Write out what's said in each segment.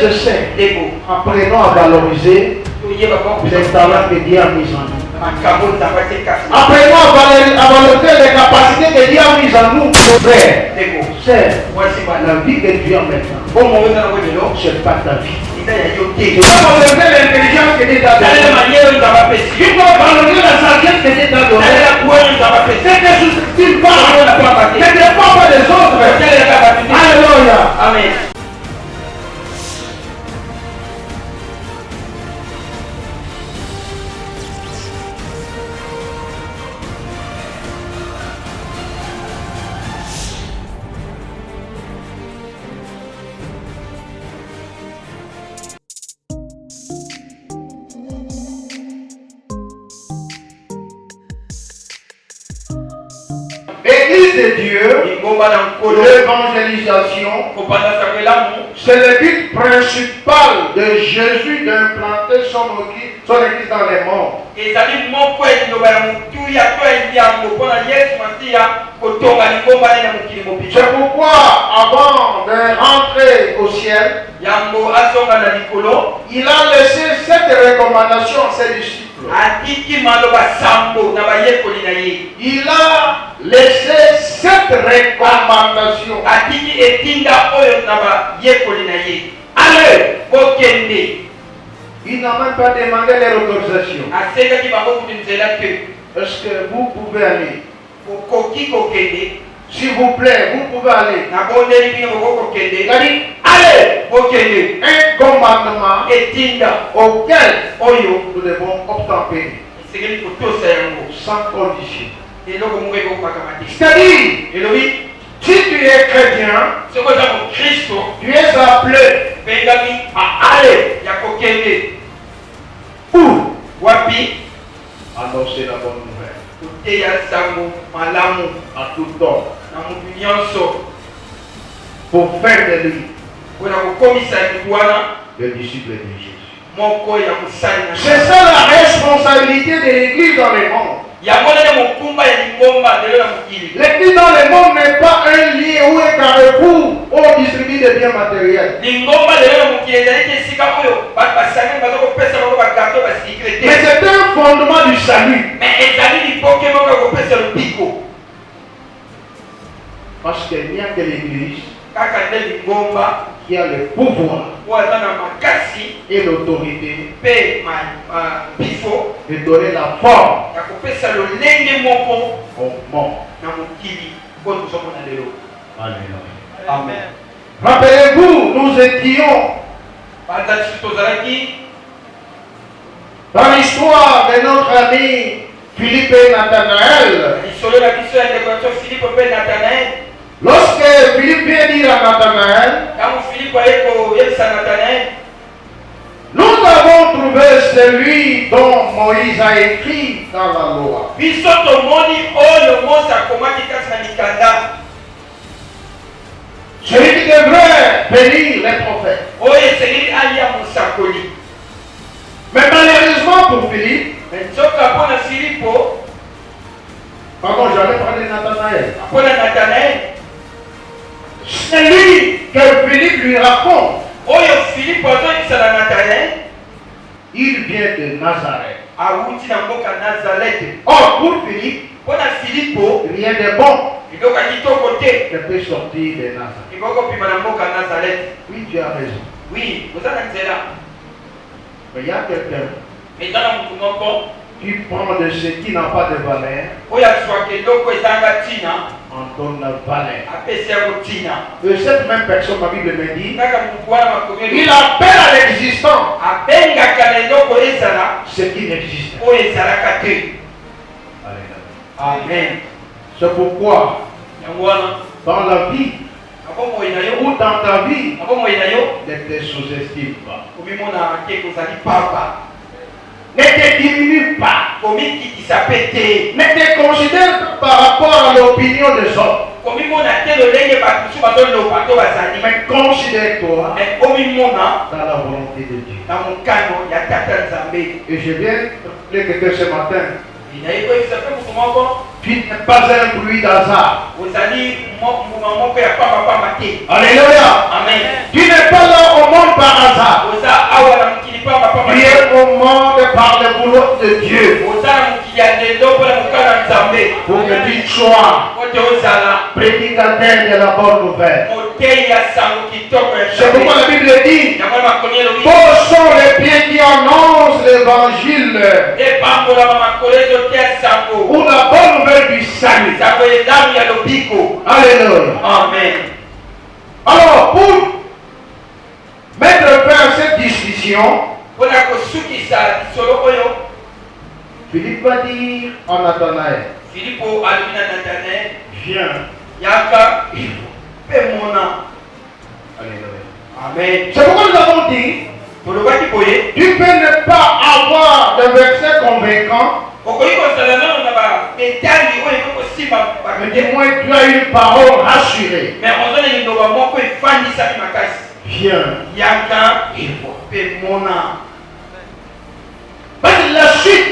je sais. Apprenons à valoriser les talents que Dieu a mis en nous. Apprenons à valoriser les capacités que Dieu a mises en nous. Frère, c'est la vie que Dieu a maintenant. C'est pas ta vie. Tu dois valoriser l'intelligence que Dieu t'a donnée. Tu dois valoriser la sagesse que Dieu t'a donnée. Ne te sous-estime pas. Ne dépends pas des autres. Alléluia. Amen. Église de Dieu, l'évangélisation, c'est le but principal de Jésus d'implanter son église dans les mondes. C'est pourquoi, avant de rentrer au ciel, il a laissé cette recommandation à ses disciples. Il a laissé cette recommandation. Allez, il n'a même pas demandé les autorisations. Est-ce que vous pouvez aller? S'il vous plaît, vous pouvez aller. Il a dit, allez, un commandement auquel nous devons obtempérer sans condition. C'est-à-dire, si tu es chrétien, tu es appelé à aller. Où? Annoncer la bonne nouvelle à tout homme pour faire de lui le disciple de Jésus. C'est ça la responsabilité de l'église dans le monde. L'église dans le monde n'est pas un lieu ou un carrefour où on distribue des biens matériels. Mais c'est un fondement du salut. Parce qu'il n'y a que l'église qui a le pouvoir et l'autorité de donner la forme au monde. Alléluia. Amen. Rappelez-vous, nous étions dans l'histoire de notre ami Philippe et Nathanaël. Lorsque Philippe vient dire à Nathanaël, nous avons trouvé celui dont Moïse a écrit dans la loi. Celui qui devrait bénir les prophètes. Mais malheureusement pour Philippe, pardon, j'allais parler de Nathanaël. C'est lui que Philippe lui raconte. Il vient de Nazareth. Or, pour Philippe, rien de bon ne peut sortir de Nazareth. Oui, tu as raison. Mais il y a quelqu'un qui prend de ce qui n'a pas de valeur en donne la valeur. Et cette même personne, ma Bible me dit, il appelle à l'existence ce qui n'existe. Amen. C'est pourquoi dans la vie ou dans ta vie, ne te sous-estime pas. Ne te diminue pas. Ne te considère pas par rapport à l'opinion des autres. Mais considère-toi dans la volonté de Dieu. Et je viens de dire que ce matin, tu n'es pas un bruit d'hasard. Alléluia. Amen. Tu n'es pas là au monde par hasard. de Dieu pour que tu sois prédicateur de la bonne nouvelle. C'est pourquoi la Bible dit, beaux sont les pieds qui annoncent l'évangile ou la bonne nouvelle du salut. Alléluia. Amen. Alors, pour mettre fin à cette discussion, Philippe va dire en Nathanaël, viens. Alléluia. Amen. C'est pourquoi nous avons dit, tu peux ne pas avoir de verset convaincant, mais du moins tu as une parole rassurée. Viens. Parce que la suite,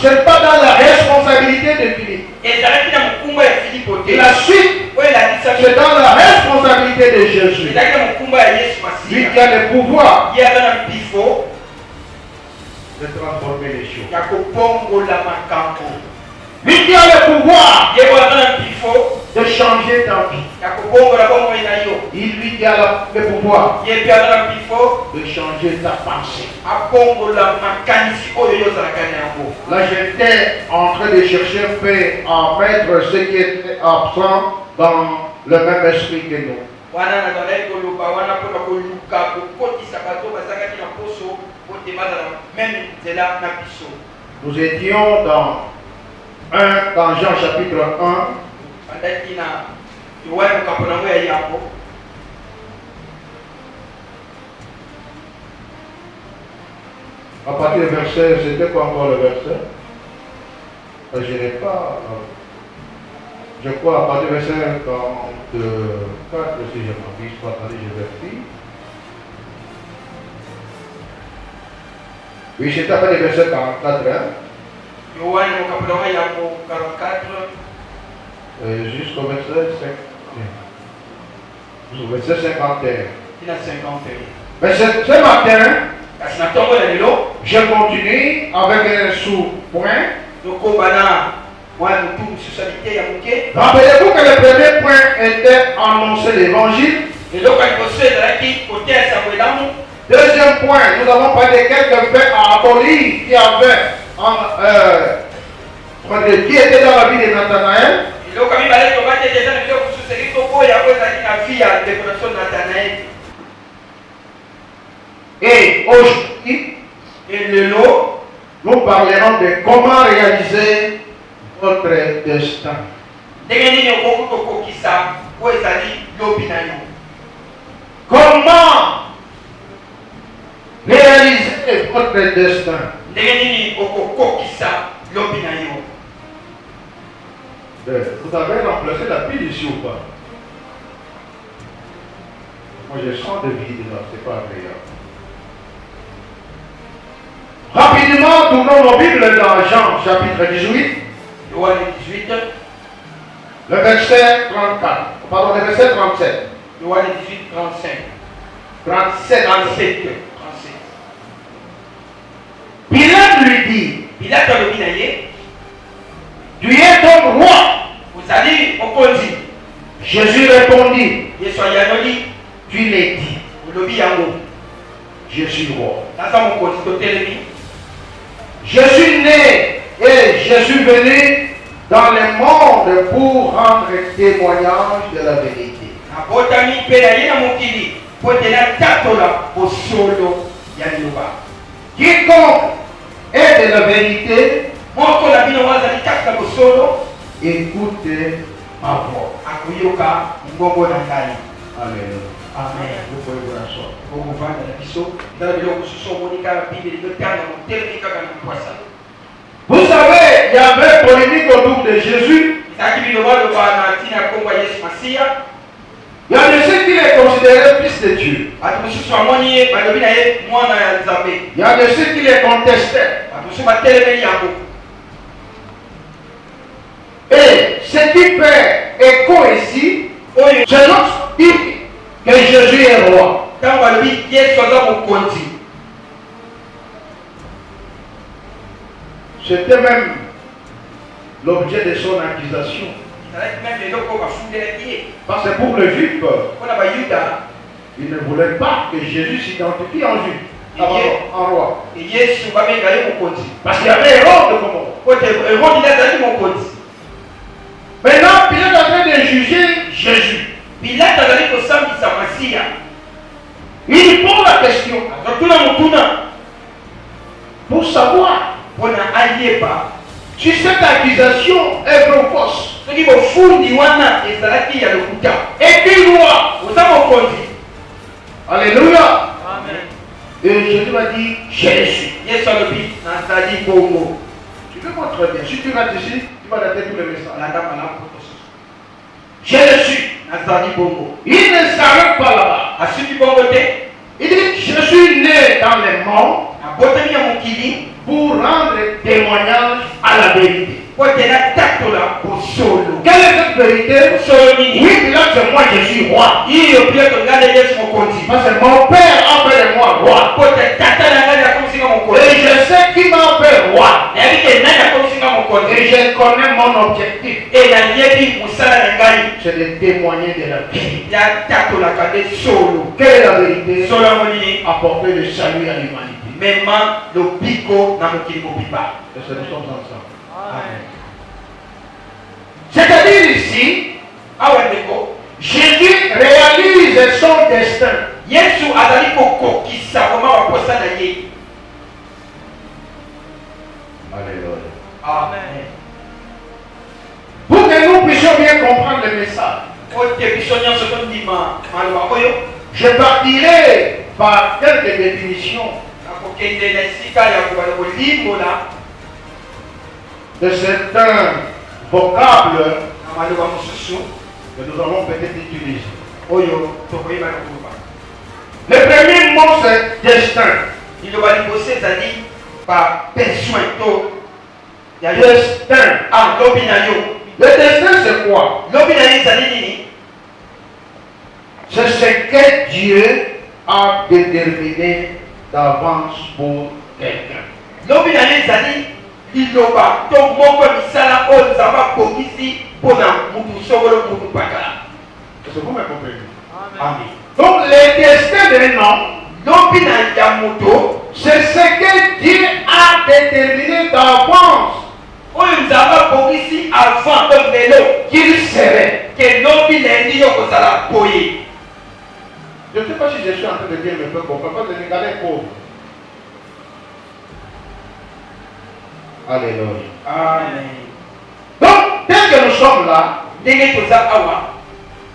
ce n'est pas dans la responsabilité de Philippe. La suite, c'est dans la responsabilité de Jésus. Lui qui a le pouvoir de transformer les choses. Lui qui a le pouvoir de changer ta vie. Il lui qui a le pouvoir de changer ta pensée. Là, j'étais en train de chercher à mettre ce qui est absent dans le même esprit que nous. Nous étions dans Jean chapitre 1. À partir du verset, c'était quoi encore le verset? Je n'ai pas. Je crois à partir du verset 44, si je m'en fiche pas, attendez, je vérifie. Oui, c'était à partir du verset 44. Jusqu'au verset 51. Mais ce matin, je continue avec un sous-point. Rappelez-vous que le premier point était annoncer l'évangile. Deuxième point, nous avons parlé de quelques faits à abolir qui était dans la vie de Nathanaël. Et aujourd'hui, nous parlerons de comment réaliser votre destin. Comment réaliser votre destin? Vous avez remplacé la pile ici ou pas? Moi je sens de vide là, c'est pas agréable. Rapidement, tournons nos Bibles dans Jean chapitre 18. Le verset 34. Pardon, le verset 37. 37. Pilate lui dit, tu es donc roi. Jésus répondit, tu l'es dit. Je suis roi. Je suis né et je suis venu dans le monde pour rendre témoignage de la vérité. Quiconque est de la vérité, écoutez ma voix. Alléluia. Amen. Vous pouvez vous rasseoir. Vous savez, il y avait polémique autour de Jésus. Il y a de ceux qui les considéraient fils de Dieu. Il y a de ceux qui les contestaient. Et ce qui fait écho ici, c'est notre dit que Jésus est roi. C'était même l'objet de son accusation. Parce que pour le juif, il ne voulait pas que Jésus s'identifie en juif, en roi. Parce qu'il y avait Hérode comme roi. Maintenant, Pilate est en train de juger Jésus. Il pose la question pour savoir si cette accusation est vraie ou fausse. Et qui doit. Alléluia. Et Jésus m'a dit, je le suis. Tu le montres bien. Si tu restes ici, tu vas dater tous les messages. Je le suis. Il ne s'arrête pas là-bas. Il dit, je suis né dans les morts pour rendre témoignage à la vérité. Quelle est cette vérité? Oui, Pilate, c'est moi, je suis roi. Parce que mon père a fait de moi roi. Et je sais qui m'a fait roi. Et je connais mon objectif. C'est de témoigner de la vérité. Quelle est la vérité? Apporter le salut à l'humanité. Et c'est nous sommes ensemble. C'est-à-dire ici, Jésus réalise son destin. Alléluia. Amen. Pour que nous puissions bien comprendre le message, je partirai par quelques définitions de certains vocables que nous allons peut-être utiliser. Le premier mot, c'est destin. Destin. Le destin, c'est quoi? C'est ce que Dieu a déterminé d'avance pour quelqu'un. Est-ce que vous me comprenez? Amen. Donc, le destin d'un homme, c'est ce que Dieu a déterminé d'avance qu'il serait. Je ne sais pas si je suis en train de dire le peuple comprendre, parce que les Sénégalais pauvres. Alléluia. Amen. Donc, dès que nous sommes là,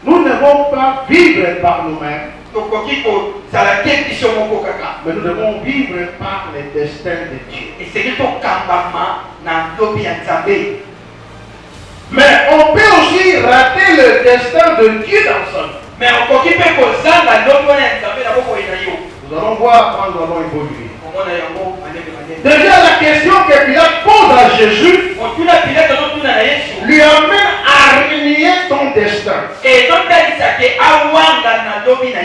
nous ne devons pas vivre par nous-mêmes, mais nous devons vivre par le destin de Dieu. Mais on peut aussi rater le destin de Dieu dans sa vie. Nous allons voir quand nous allons évoluer. Déjà, la question que Pilate pose à Jésus lui amène à renier son destin.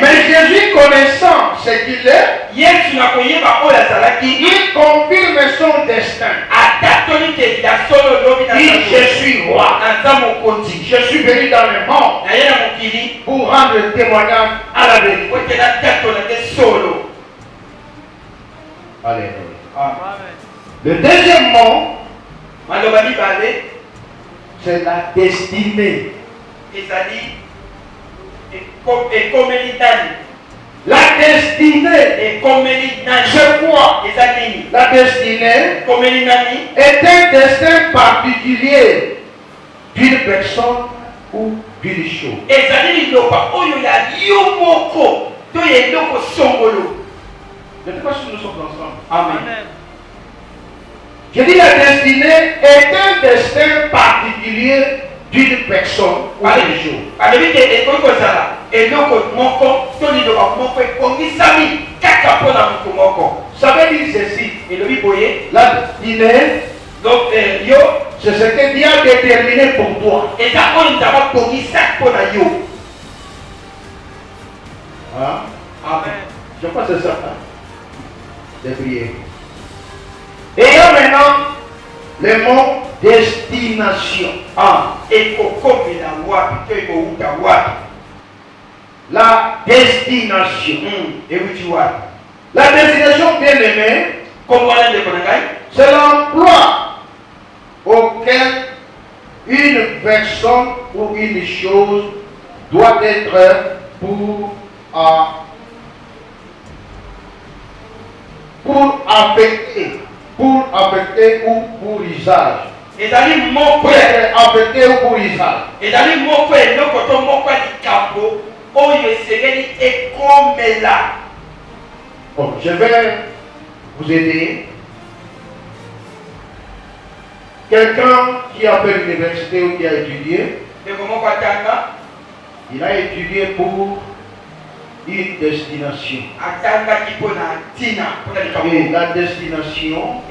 Mais Jésus, connaissant ce qu'il est, il confirme son destin. Il dit, je suis roi. Je suis venu dans le monde pour rendre témoignage à la vérité. Alléluia. Le deuxième mot, c'est la destinée. La destinée, c'est quoi? La destinée est un destin particulier d'une personne ou d'une chose. Je ne sais pas si nous sommes ensemble. Amen. Je dis la destinée est un destin particulier d'une personne ou d'une chose. Ça veut dire ceci. La destinée, c'est ce que Dieu a déterminé pour toi. Hein? Amen. Je pense que c'est ça. De prier. Et là maintenant, Le mot destination. La destination. La destination, bien aimée, c'est l'emploi auquel une personne ou une chose doit être pour affecter ou pour usage. Pour être affecté ou pour usage. Bon, je vais vous aider. Quelqu'un qui a fait l'université ou qui a étudié, il a étudié pour une destination. Et la destination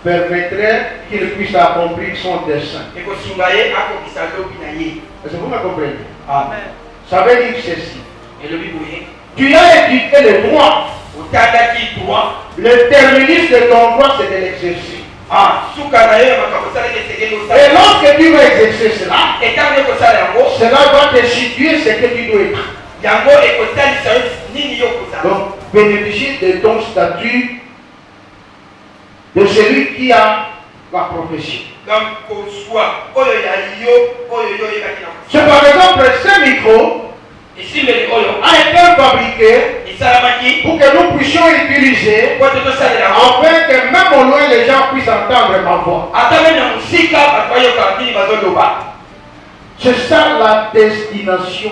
permettrait qu'il puisse accomplir son dessein. Est-ce que vous me comprenez? Amen. Ça veut dire ceci. Tu as étudié le droit. Le terminus de ton droit, c'est de l'exercice. Et lorsque tu vas exercer cela, cela va te situer ce que tu dois être. Donc, bénéficie de ton statut de celui qui a la profession. C'est par exemple ce micro a été fabriqué pour que nous puissions utiliser afin que même au loin les gens puissent entendre ma voix. C'est ça la destination.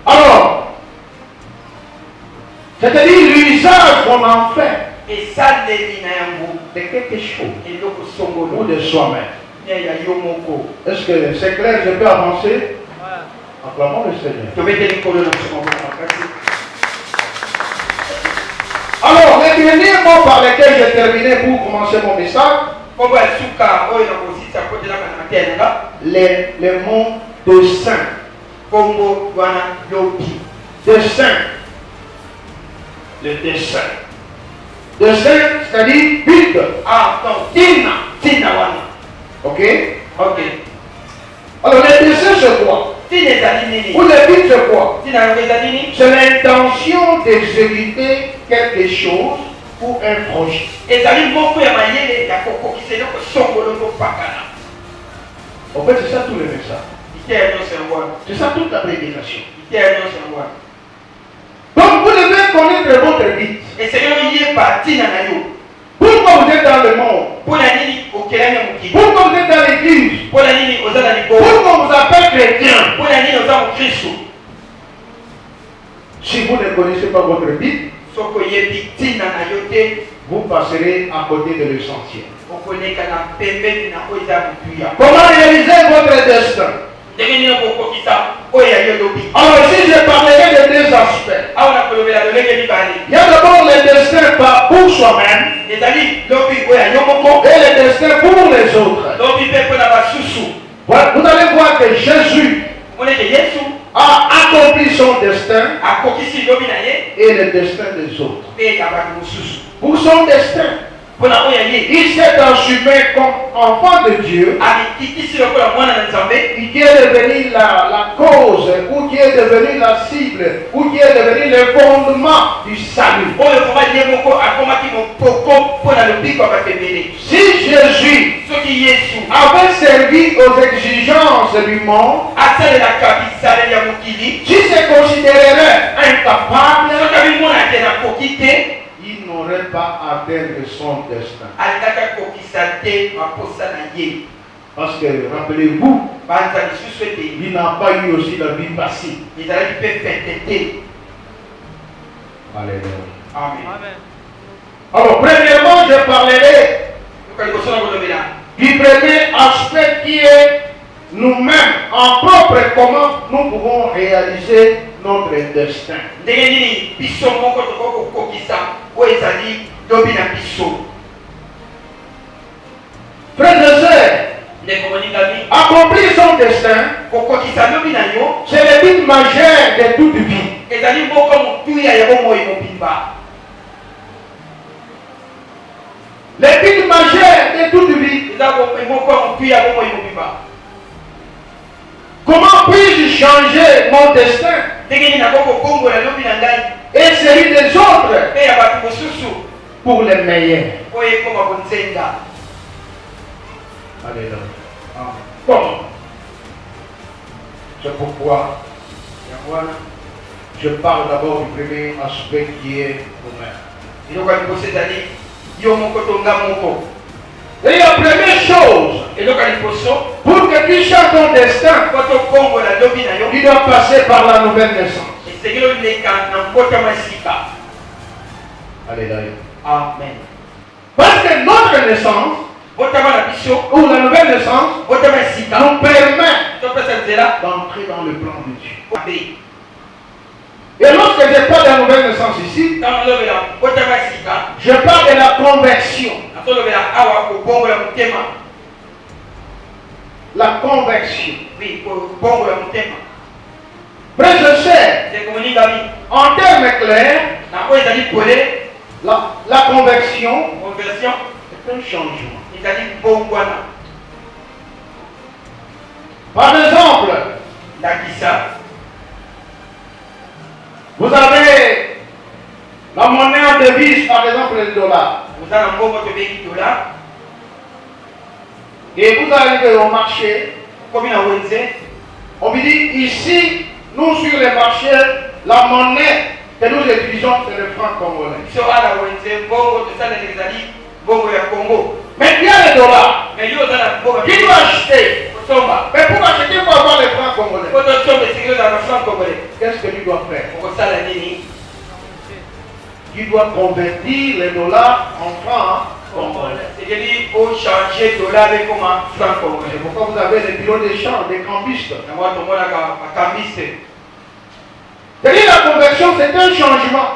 Alors, c'est-à-dire l'usage qu'on en fait de quelque chose ou de soi-même. Est-ce que c'est clair? Je peux avancer? Acclamons le Seigneur. Alors, le dernier mot par lequel j'ai terminé pour commencer mon message, les mots de saint. Dessein. Le dessein. Dessein, c'est-à-dire but. Tina. Ok? Alors, le dessein, c'est quoi? Ou le but, c'est quoi? C'est l'intention d'exécuter quelque chose ou un projet. En fait, c'est ça tout le message. C'est ça toute la prédication. Donc, vous devez connaître votre but. Pourquoi vous êtes dans le monde? Pourquoi vous êtes dans l'église? Pourquoi on vous appelle chrétien? Si vous ne connaissez pas votre but, vous passerez à côté de l'essentiel. Comment réaliser votre destin? Alors si je parlerai de deux aspects. Il y a d'abord le destin pour soi-même et le destin pour les autres. Vous allez voir que Jésus a accompli son destin et le destin des autres. Pour son destin, il s'est assumé comme enfant de Dieu, qui est devenu la cause, ou qui est devenu la cible, ou qui est devenu le fondement du salut. Si Jésus avait servi aux exigences du monde, si se considérerait incapable, il n'aurait pas atteint son destin. Parce que, rappelez-vous, il n'a pas eu aussi la vie passée. Alléluia. Amen. Alors, premièrement, je parlerai du premier aspect qui est nous-mêmes, en propre, comment nous pouvons réaliser notre destin. Frères et sœurs, accomplir son destin, C'est le but majeur de toute vie. Le but majeur de toute vie. Comment puis-je changer mon destin et celui des autres pour les meilleurs? Alléluia. Comment? C'est pourquoi je parle d'abord du premier aspect qui est commun. Et la première chose, pour que tu changes ton destin, tu dois passer par la nouvelle naissance. Alléluia. Amen. Parce que notre naissance, ou la nouvelle naissance, nous permet d'entrer dans le plan de Dieu. Et lorsque je parle de la nouvelle naissance ici, je parle de la conversion. La conversion. Frères et sœurs, en termes clairs, la conversion est un changement. Par exemple, vous avez la monnaie en devise, par exemple le dollar. Et vous arrivez au marché, on vous dit ici, nous sur les marchés, la monnaie que nous utilisons, c'est le franc congolais. Mais il y a le dollar. Qui doit acheter? Mais pour acheter, il faut avoir le franc congolais. Qu'est-ce que tu dois faire? Tu dois convertir les dollars en francs congolais. C'est pourquoi vous avez les bureaux d'échange, des cambistes. C'est-à-dire la conversion, c'est un changement.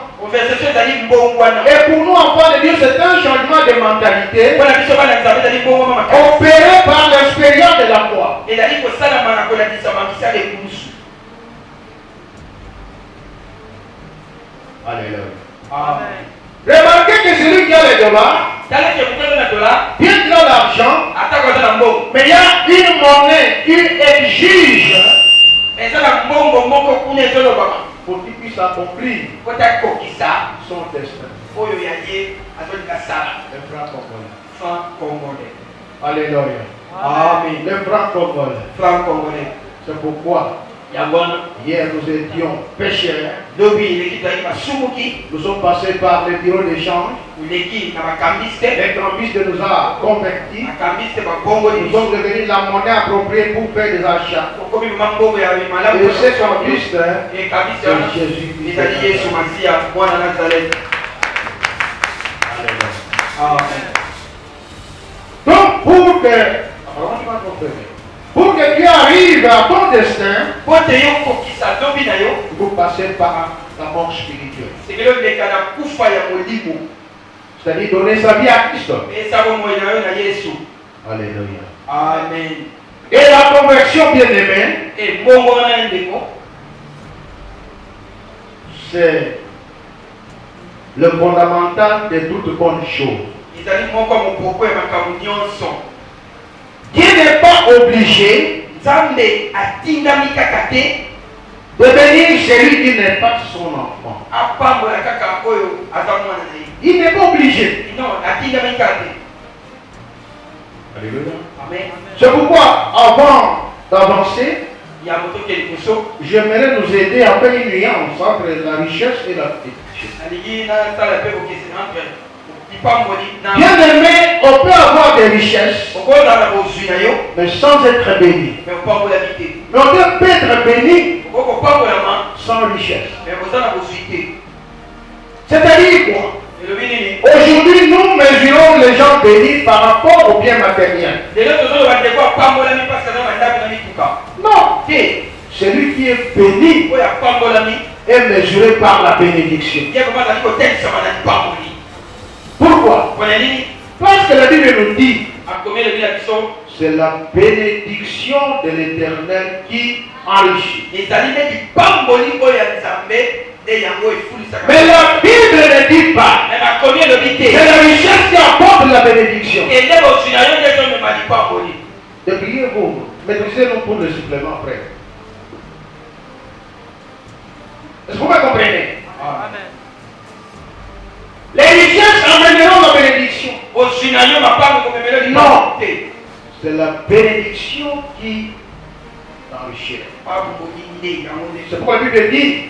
Et pour nous, enfants de Dieu, c'est un changement de mentalité opéré par l'expérience de la foi. Alléluia. Amen. Remarquez que celui qui a les dollars, bien qu'il a l'argent, mais il y a une monnaie qui exige pour qu'il puisse accomplir son destin. Le franc congolais. Alléluia. Amen. Le franc congolais. C'est pourquoi hier nous étions pécheurs. Nous sommes passés par les bureaux d'échange. Les cambistes nous ont convertis. Nous sommes devenus la monnaie appropriée pour faire des achats. Et ces cambistes, c'est Jésus. Donc pour que tu arrives à ton destin, il faut passer par la mort spirituelle. C'est-à-dire donner sa vie à Christ. Alléluia. Amen. Et la conversion, bien aimée, c'est le fondamental de toute bonne chose. Dieu n'est pas obligé de devenir celui qui n'est pas son enfant. Il n'est pas obligé. Alléluia. C'est pourquoi, avant d'avancer, j'aimerais nous aider à faire une nuance entre la richesse et la pétition. Bien aimé, on peut avoir des richesses, mais sans être béni. Mais on peut être béni sans richesse. C'est-à-dire quoi? Aujourd'hui, nous mesurons les gens bénis par rapport au bien matériel. Non, celui qui est béni est mesuré par la bénédiction. Pourquoi? Parce que la Bible nous dit, C'est la bénédiction de l'Éternel qui enrichit. Et ça dit que Pamboli Oya Nzambe de Yango et Fuli Saka. Mais la Bible ne dit pas. Mais ma combien de bité? C'est la richesse qui apporte la bénédiction. Et les Bosniaques des gens ne m'a dit pas Pamboli. Débrouillez-vous. Maîtrisez-nous pour le supplément après. Est-ce que vous me comprenez? Amen. Les richesses emmèneront la bénédiction. Bosniaques m'a pas me mêler du Non. C'est la bénédiction qui t'enrichira. C'est pourquoi la Bible dit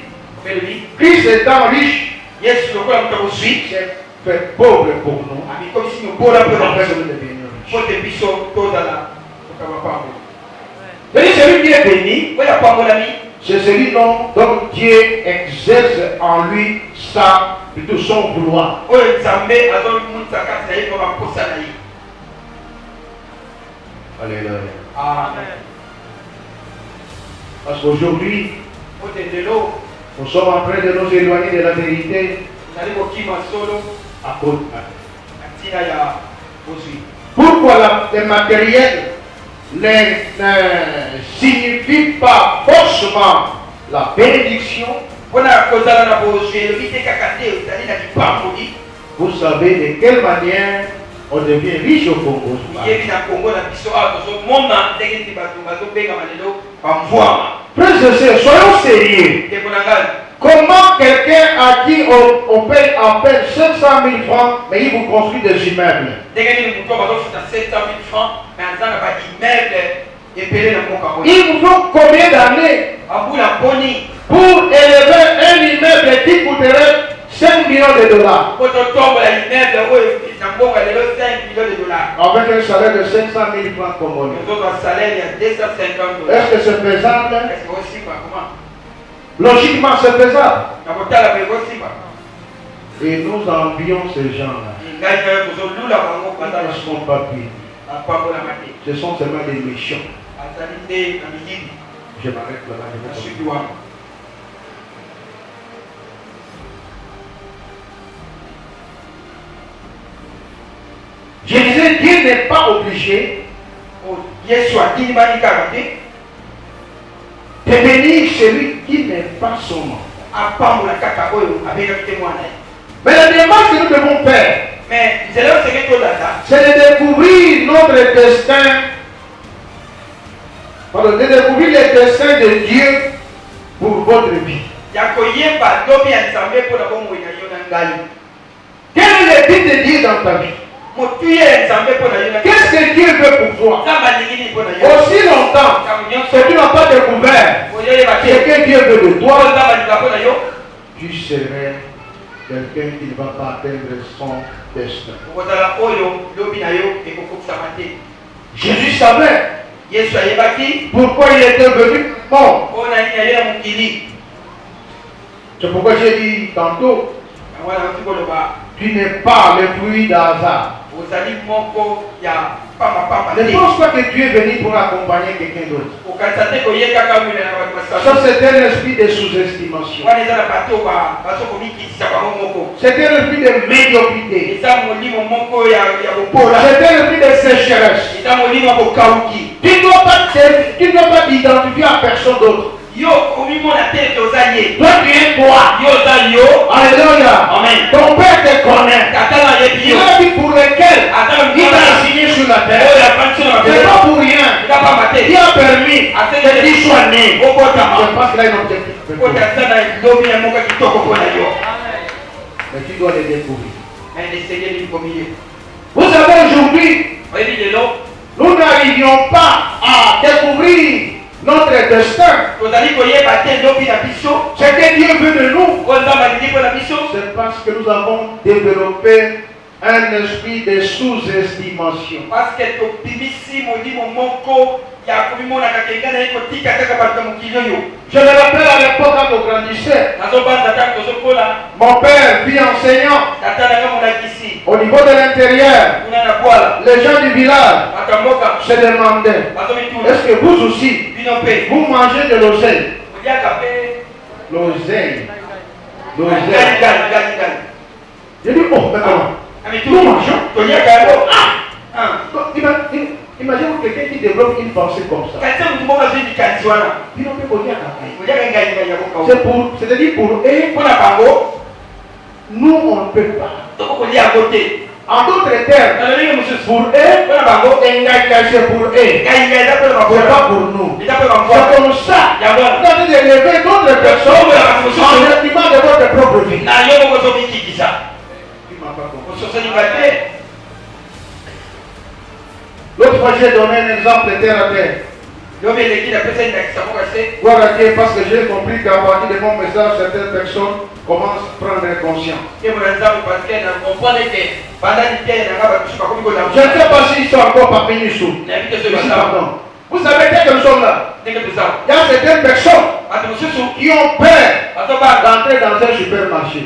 Christ étant riche, Yes, le quoi nous suit. c'est fait pauvre pour nous. Ami comme si nous pauvres pour Après, la nous devenir riches. faut te biso tout dans la C'est celui qui est béni, voilà pas mon ami. c'est celui dont Dieu exerce en lui plutôt son vouloir. Oyo Nzambe azon munza kati na yeko bakosa na ye. Alléluia. Amen. Parce qu'aujourd'hui, Otendelo nous sommes en train de nous éloigner de la vérité nali kokima solo à cause de atina ya bozwi. pourquoi le matériel ne signifie pas forcément la bénédiction. Wana kozala na bozwi elobi te kaka te ezali na lipamboli. Vous savez de quelle manière on devient riche au Congo. Yebi na Congo na biso awa tozomona ndenge nini bato bazobengama lelo bamvwama. Frères et sœurs, soyons sérieux. Ndeko na ngai, Comment quelqu'un à qui on paye à peine 500 000 francs, mais il vous construit des immeubles? ndenge nini moto bazofuta 700 000 francs mais aza na baimmeuble ebele na mboka oyo. Il vous faut combien d'années Abula mponi pour élever un immeuble qui coûterait 5 millions de dollars po totombola immeuble oyo na mboka lelo 5 millions de dollars. avec un salaire de 500 000 francs congolais? Notre salaire ya 250 dollars. Est-ce que c'est faisable? Est-ce que aussi pas comment? Logiquement, c'est faisable. Na kotala pe aussi pas. Et nous envions ces gens-là. Ngai na kozolula bango Ils bazala ne sont pas pires. apambola mate. Ce sont seulement des méchants. Azali nde na miyibi Je m'arrête là-bas. je na vais suki wana. Je disais, Dieu n'est pas obligé O Yesu atindi bani kaka te de bénir celui qui n'est pas son nom. apambola kaka oyo abengaki te mwana ye. Mais la démarche que nous devons faire, Mais nzela oyo seke tolanda c'est de découvrir notre destin, pardon, de découvrir le destin de Dieu pour votre vie. ya koyeba lobi ya Nzambe mpona bomoi na yo na ngai. Quel est le but de Dieu dans ta vie? Motuye ya Nzambe mpona yo na ngai. Qu'est-ce que Dieu veut pour toi? Nzambe alingi nini mpona yo? Aussi longtemps Ntango nyonso que tu n'as pas découvert oyoyeba ce te que Dieu veut de oyo toi, Nzambe alinga mpona yo tu serais quelqu'un qui ne va pas atteindre son destin. okozala oyo lobi na yo ekokokisama te. Jésus savait Yesu ayebaki pourquoi il était venu mort. mpona nini aye na mokili. C'est pourquoi j'ai dit tantôt, yango wana nauti koloba tu n'es pas le fruit d'un hasard. ozali moko ya pambapamba Ne te. pense pas que tu es venu pour accompagner quelqu'un d'autre. okanisa te koyekaka wile na bato Ça, basasu c'est un esprit de sous-estimation. wana eza na bato bazokomikitisa bango moko. C'est un esprit de médiocrité. eza molimo moko ya bopola. C'est un esprit de sécheresse. eza molimo ya bokauki. Tu ne dois pas t'identifier à personne d'autre. yo omimona te oza ye. Toi, tu es toi. yo oza yo. Alléluia. Amen. Ton père te connaît. tata na yebi Il yo. a dit pour lequel ata il t'a assigné sur la oyo terre. afandisi na C'est mabele. pas pour rien. eza pamba Il te. a permis que tu sois né. okotama. Je pense qu'il a un objectif. kota aza na lobi ya moko ya kitoko mpona yo. Mais tu dois le découvrir. mais esengeli komi ye. Vous savez, aujourd'hui, oyebi lelo nous n'arrivions pas à découvrir notre destin. tozali koyeba te lobi na biso. Ce que Dieu veut de nous, oyo nzambe alingi mpona biso. c'est parce que nous avons développé un esprit de sous-estimation. parce que tobimisi molimo moko ya komimonaka kenga na ye kotika kaka bato ya mokili oyo. Je me rappelle à l'époque quand on grandissait, nazobanza ntango tozokola mon père, vie enseignant, tata nanga molakisi au niveau de l'intérieur, kuna na bwala les gens du village bato ya mboka se demandaient, bazomituna est-ce que vous aussi, bino mpe vous mangez de l'oseille? koliaka mpe L'oseille. L'oseille. galigali. J'ai dit, oh, mais comment? amituni toliaka yango. Il Imaginez quelqu'un qui développe une pensée comme ça. C'est c'est-à-dire pour eux, nous on ne peut pas. En d'autres termes, pour eux, c'est pour eux. C'est pas pour nous. C'est comme ça. Vous avez d'élever d'autres personnes en détriment de votre propre vie. Tu m'as pas compris. L'autre fois, j'ai donné un exemple terre à terre. Gloire à Dieu, parce que j'ai compris qu'à partir de mon message, certaines personnes commencent à prendre conscience. Je ne sais pas s'ils sont encore parmi nous. Vous savez, dès que nous sommes là, il y a certaines personnes qui ont peur d'entrer dans un supermarché.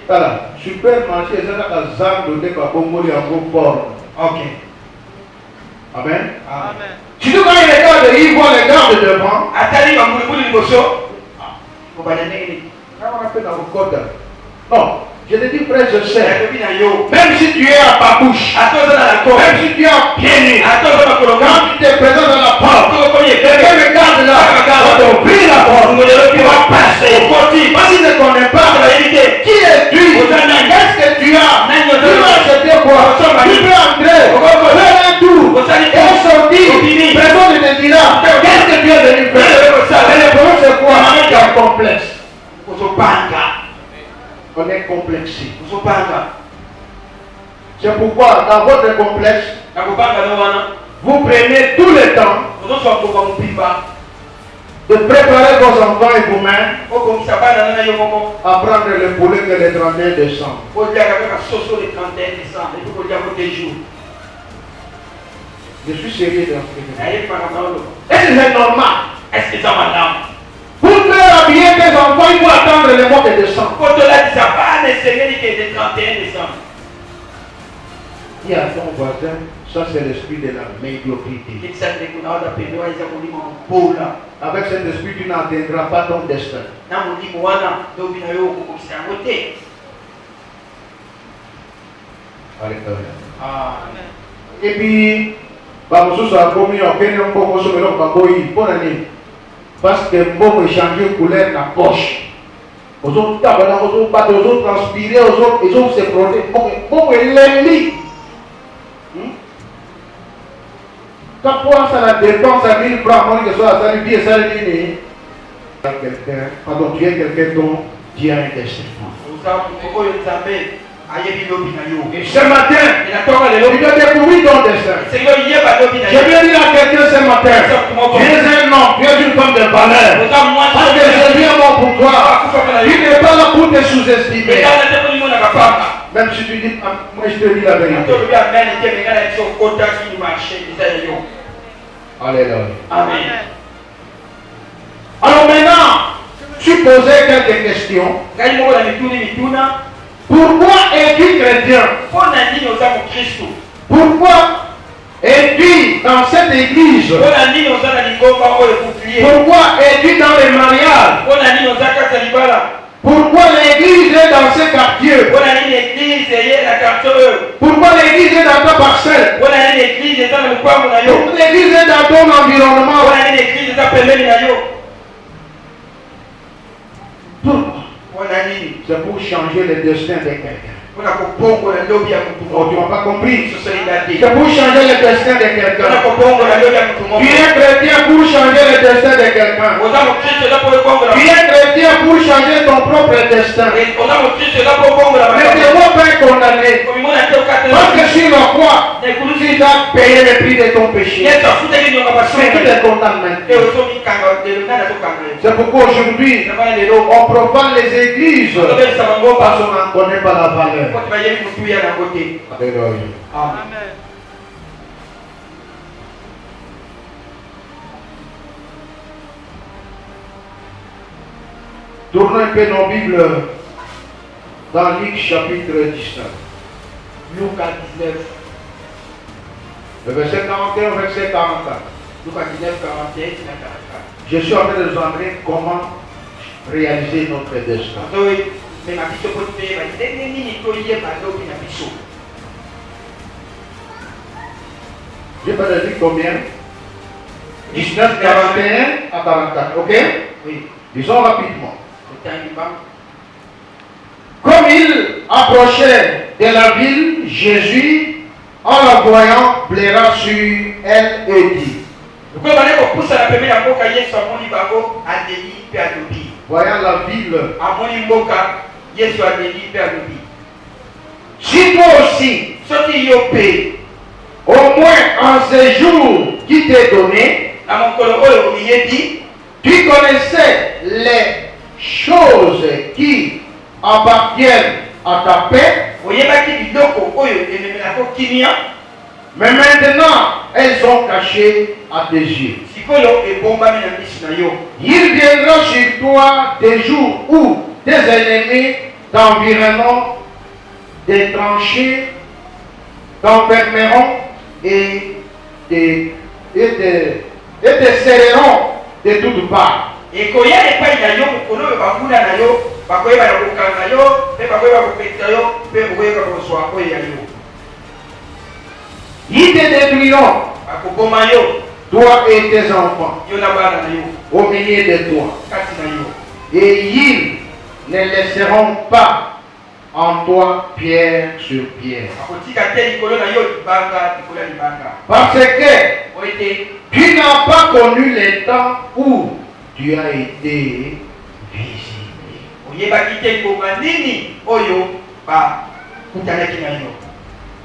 Voilà, supermarché, c'est là que ok. Amen. Amen. Surtout quand il regarde, il voit les gardes devant. Non, je te dis frère, je sais. Même si tu es à ta bouche, même si tu es à pied nu, quand tu te présentes dans la porte, quelqu'un regarde là, on t'ouvre la porte, tu vas passer. Parce qu'il ne connaît pas qui es-tu, qu'est-ce que tu as, tu vas acheter quoi, tu peux entrer, faire un tour, et sortir, personne ne te dira, qu'est-ce que tu es venu faire. Mais le problème c'est quoi, il y a un complexe. On est complexé. C'est pourquoi dans votre complexe, vous prenez tout le temps de préparer vos enfants et vous-même à prendre le poulet que le 31 décembre. Je suis sérieux dans ce que je dis. Est-ce que c'est normal? Est-ce que c'est normal? Pour faire habiller tes enfants, il faut attendre le mois de décembre. Dis à ton voisin, ça c'est l'esprit de la médiocrité. Avec cet esprit, tu n'atteindras pas ton destin. Alléluia. Et puis, parce que bon échanger couleur la poche. Aux autres, aux autres transpirer, aux autres, ils ont se protéger. Bon, l'ennemi. Quand on pense à la dépense à 1000 francs, on dit que ça, ça lui dit, ça lui dit. Pardon, tu es quelqu'un dont Dieu a un destin. Et ce matin, tu dois découvrir ton destin. Je viens dire à quelqu'un ce matin, tu es un homme, tu es une femme de valeur. Parce que je viens mort pour toi. Tu n'es pas là pour te sous-estimer. Même si tu dis, moi je te dis la vérité. Alléluia. Amen. Alors maintenant, tu posais quelques questions. Pourquoi es-tu chrétien? Pourquoi es-tu dans cette église? Pourquoi es-tu dans les mariages? Pourquoi l'église est dans ce quartier? Pourquoi l'église est dans ta parcelle? Pourquoi l'église est dans ton environnement? Pourquoi? C'est pour changer le destin de quelqu'un. Oh, tu n'as pas compris. C'est pour changer le destin de quelqu'un. Tu es chrétien pour changer le destin de quelqu'un. Tu es chrétien pour changer ton propre destin. Ne te vois pas condamné. Parce que sur la croix, tu as payé le prix de ton péché. Mais tu te condamnes maintenant. C'est pourquoi aujourd'hui, on profane les églises parce qu'on n'en connaît pas la valeur. Alléluia. Amen. Tournons un peu nos Bibles dans Luc chapitre 19. Luc 19. Le verset 41 au verset 44. Luc 19, 41, 44. Je suis en train de vous montrer comment réaliser notre destin. J'ai pas dit combien? 19, 41 à 44. Ok? Oui. Disons rapidement. Le temps du banc. Comme il approchait de la ville, Jésus, en la voyant, plaira sur elle et dit. Pourquoi on va pousser la première mboka Yesu amoni bango adeli pe adobi. Voyant la ville. Amoni mboka Yesu adeli pe adobi. Si toi aussi, Soki yo pe au moins en ce jour qui t'est donné, na mokolo oyo oyebi, tu connaissais les choses qui appartiennent à ta paix, oyebaki biloko oyo ememelako kimia, mais maintenant elles sont cachées à tes yeux. sikoyo ebombami na miso na yo. Il viendra sur toi des jours où tes ennemis t'environneront, des tranchées t'enfermeront et te serreront de toutes parts. Ekoya epai na yo mokolo oyo bakuna na yo bakoyeba na kokanga yo mpe bakoyeba kopekisa yo mpe okoyeba kozwa oyo ya yo. Ils te détruiront, Bakoboma yo, toi et tes enfants, yo na bana na yo, au milieu de toi. kati na yo. Et ils ne laisseront pas en toi pierre sur pierre. Akotika te likolo na yo libanga likolo ya libanga. Parce que Oyo te tu n'as pas connu le temps où tu as été visible. oyebaki te ngonga nini oyo bakutanaki na yo.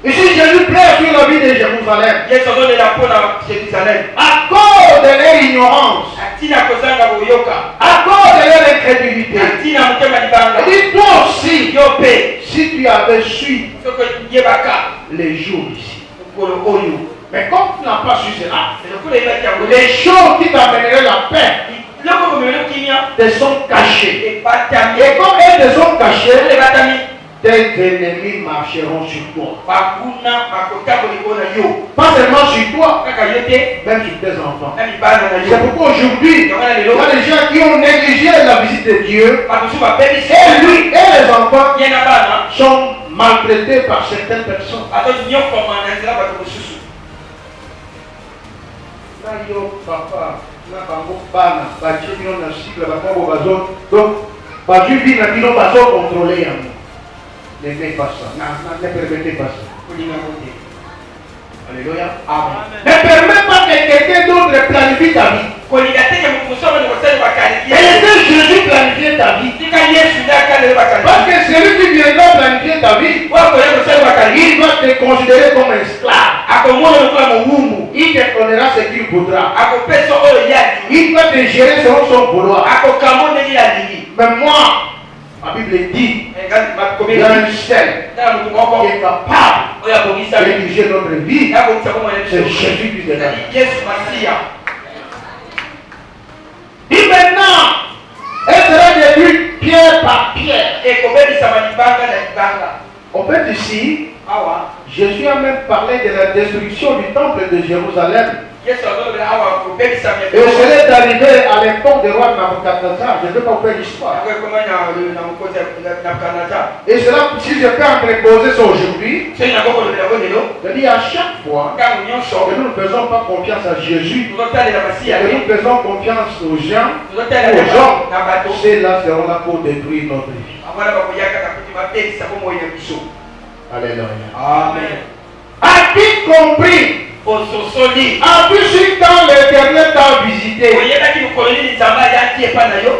Ici, Jésus pleure sur la vie de Jérusalem. Yesu azolela mpo na Jérusalem. À cause de leur ignorance, Atina kozanga boyoka, à cause de leur incrédulité. atina motema libanga. Et toi aussi, Yo pe si tu avais su soko yebaka les jours ici. mokolo oyo. Mais comme tu n'as pas su cela, Lokola yebaki yango les choses qui t'amèneraient la paix biloko bomemelo kimia te sont cachées. ebatami. Et comme elles te sont cachées, Ebatami tes ennemis marcheront sur toi. bakuna bakotambola likolo na yo. Pas seulement sur toi, Kaka yo te même sur tes enfants. na mibala na C'est yo. pourquoi aujourd'hui, il y Yango na lelo a des gens qui ont négligé la visite de Dieu. bato mosusu bapebisi Et lui et les enfants ye na bana sont maltraités par certaines personnes. bato nyokoma na nzela bato mosusu. Na yo papa, na bango bana, batie bino na cycle bango bazo. Donc, batie bino na bino bazo contrôler yango. Ne faites pas ça. Ne permettez pas ça. Kolinga mote. Alléluia. Amen. Ne permets pas que quelqu'un d'autre planifie ta vie. Kolinga te ke moto mosusu abana kosala bakaliki. Et laissez Jésus planifier ta vie. Tika Yesu nde akalele bakaliki. Parce que celui qui viendra planifier ta vie, Wakoya kosala bakaliki. il va te considérer comme un esclave. Akomona lokola mowumbu. Il te donnera ce qu'il voudra. Akopesa oyo ye alingi. Il va te gérer selon son vouloir. Akokama ndenge ye alingi. Mais moi, la Bible dit, il y a un seul Tala moto moko qui est capable oyo abongisa de diriger notre vie. abongisa bomoi na C'est biso. Jésus-Christ de Nazareth. Yesu Masiya. Et maintenant, elle sera détruite pierre par pierre. Ekobebisama libanga na libanga. En fait, ici, Awa Jésus a même parlé de la destruction du temple de Jérusalem. Yesu azolobela awa kobebisama Et cela est arrivé à l'époque du roi Nabucodonosor. Je ne vais pas vous faire l'histoire. yango ekoma na mokonzi na Bukanaza. Et cela, si je peux entreposer ça aujourd'hui, Soki nakokolobela ngo lelo je dis à chaque fois ntango nyonso que nous ne faisons pas confiance à Jésus, tozotalela masiya que te, nous faisons confiance aux gens, tozotalela aux hommes, na bato ceux-là seront là pour détruire notre vie. amwana bakoyaka kakuti babebisa bomoi na biso. Alléluia. Amen. As-tu compris? Ososoli As-tu su quand l'Éternel t'a visité? oyebaki mokolo nini nzambe ayaki epai na yo.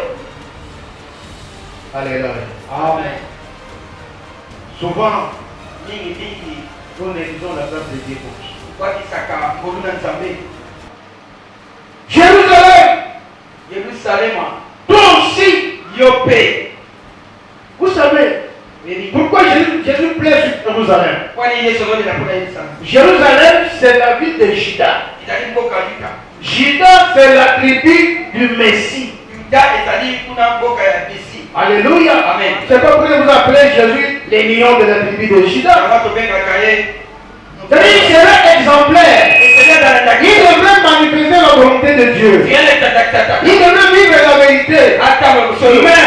Alléluia. Amen. Souvent, Mingi nous négligeons la place de Dieu pour ça. kwakisaka ngolu na nzambe. Jérusalem, Yerusalema toi aussi, yo pe vous savez, pourquoi Jésus plaît sur Jérusalem? kwani Yesu azolela mpona Yerusalema. Jérusalem, c'est la ville de Juda. ezali mboka yuda. Juda, c'est la tribu du Messie. Yuda ezali kuna mboka ya Mesi. Alléluia. Amen. C'est pas pour que vous appelez Jésus les millions de la tribu de Juda. yango tobengaka ye C'est-à-dire, il serait exemplaire. Il devrait manifester la volonté de Dieu. Il devrait vivre la vérité. Mais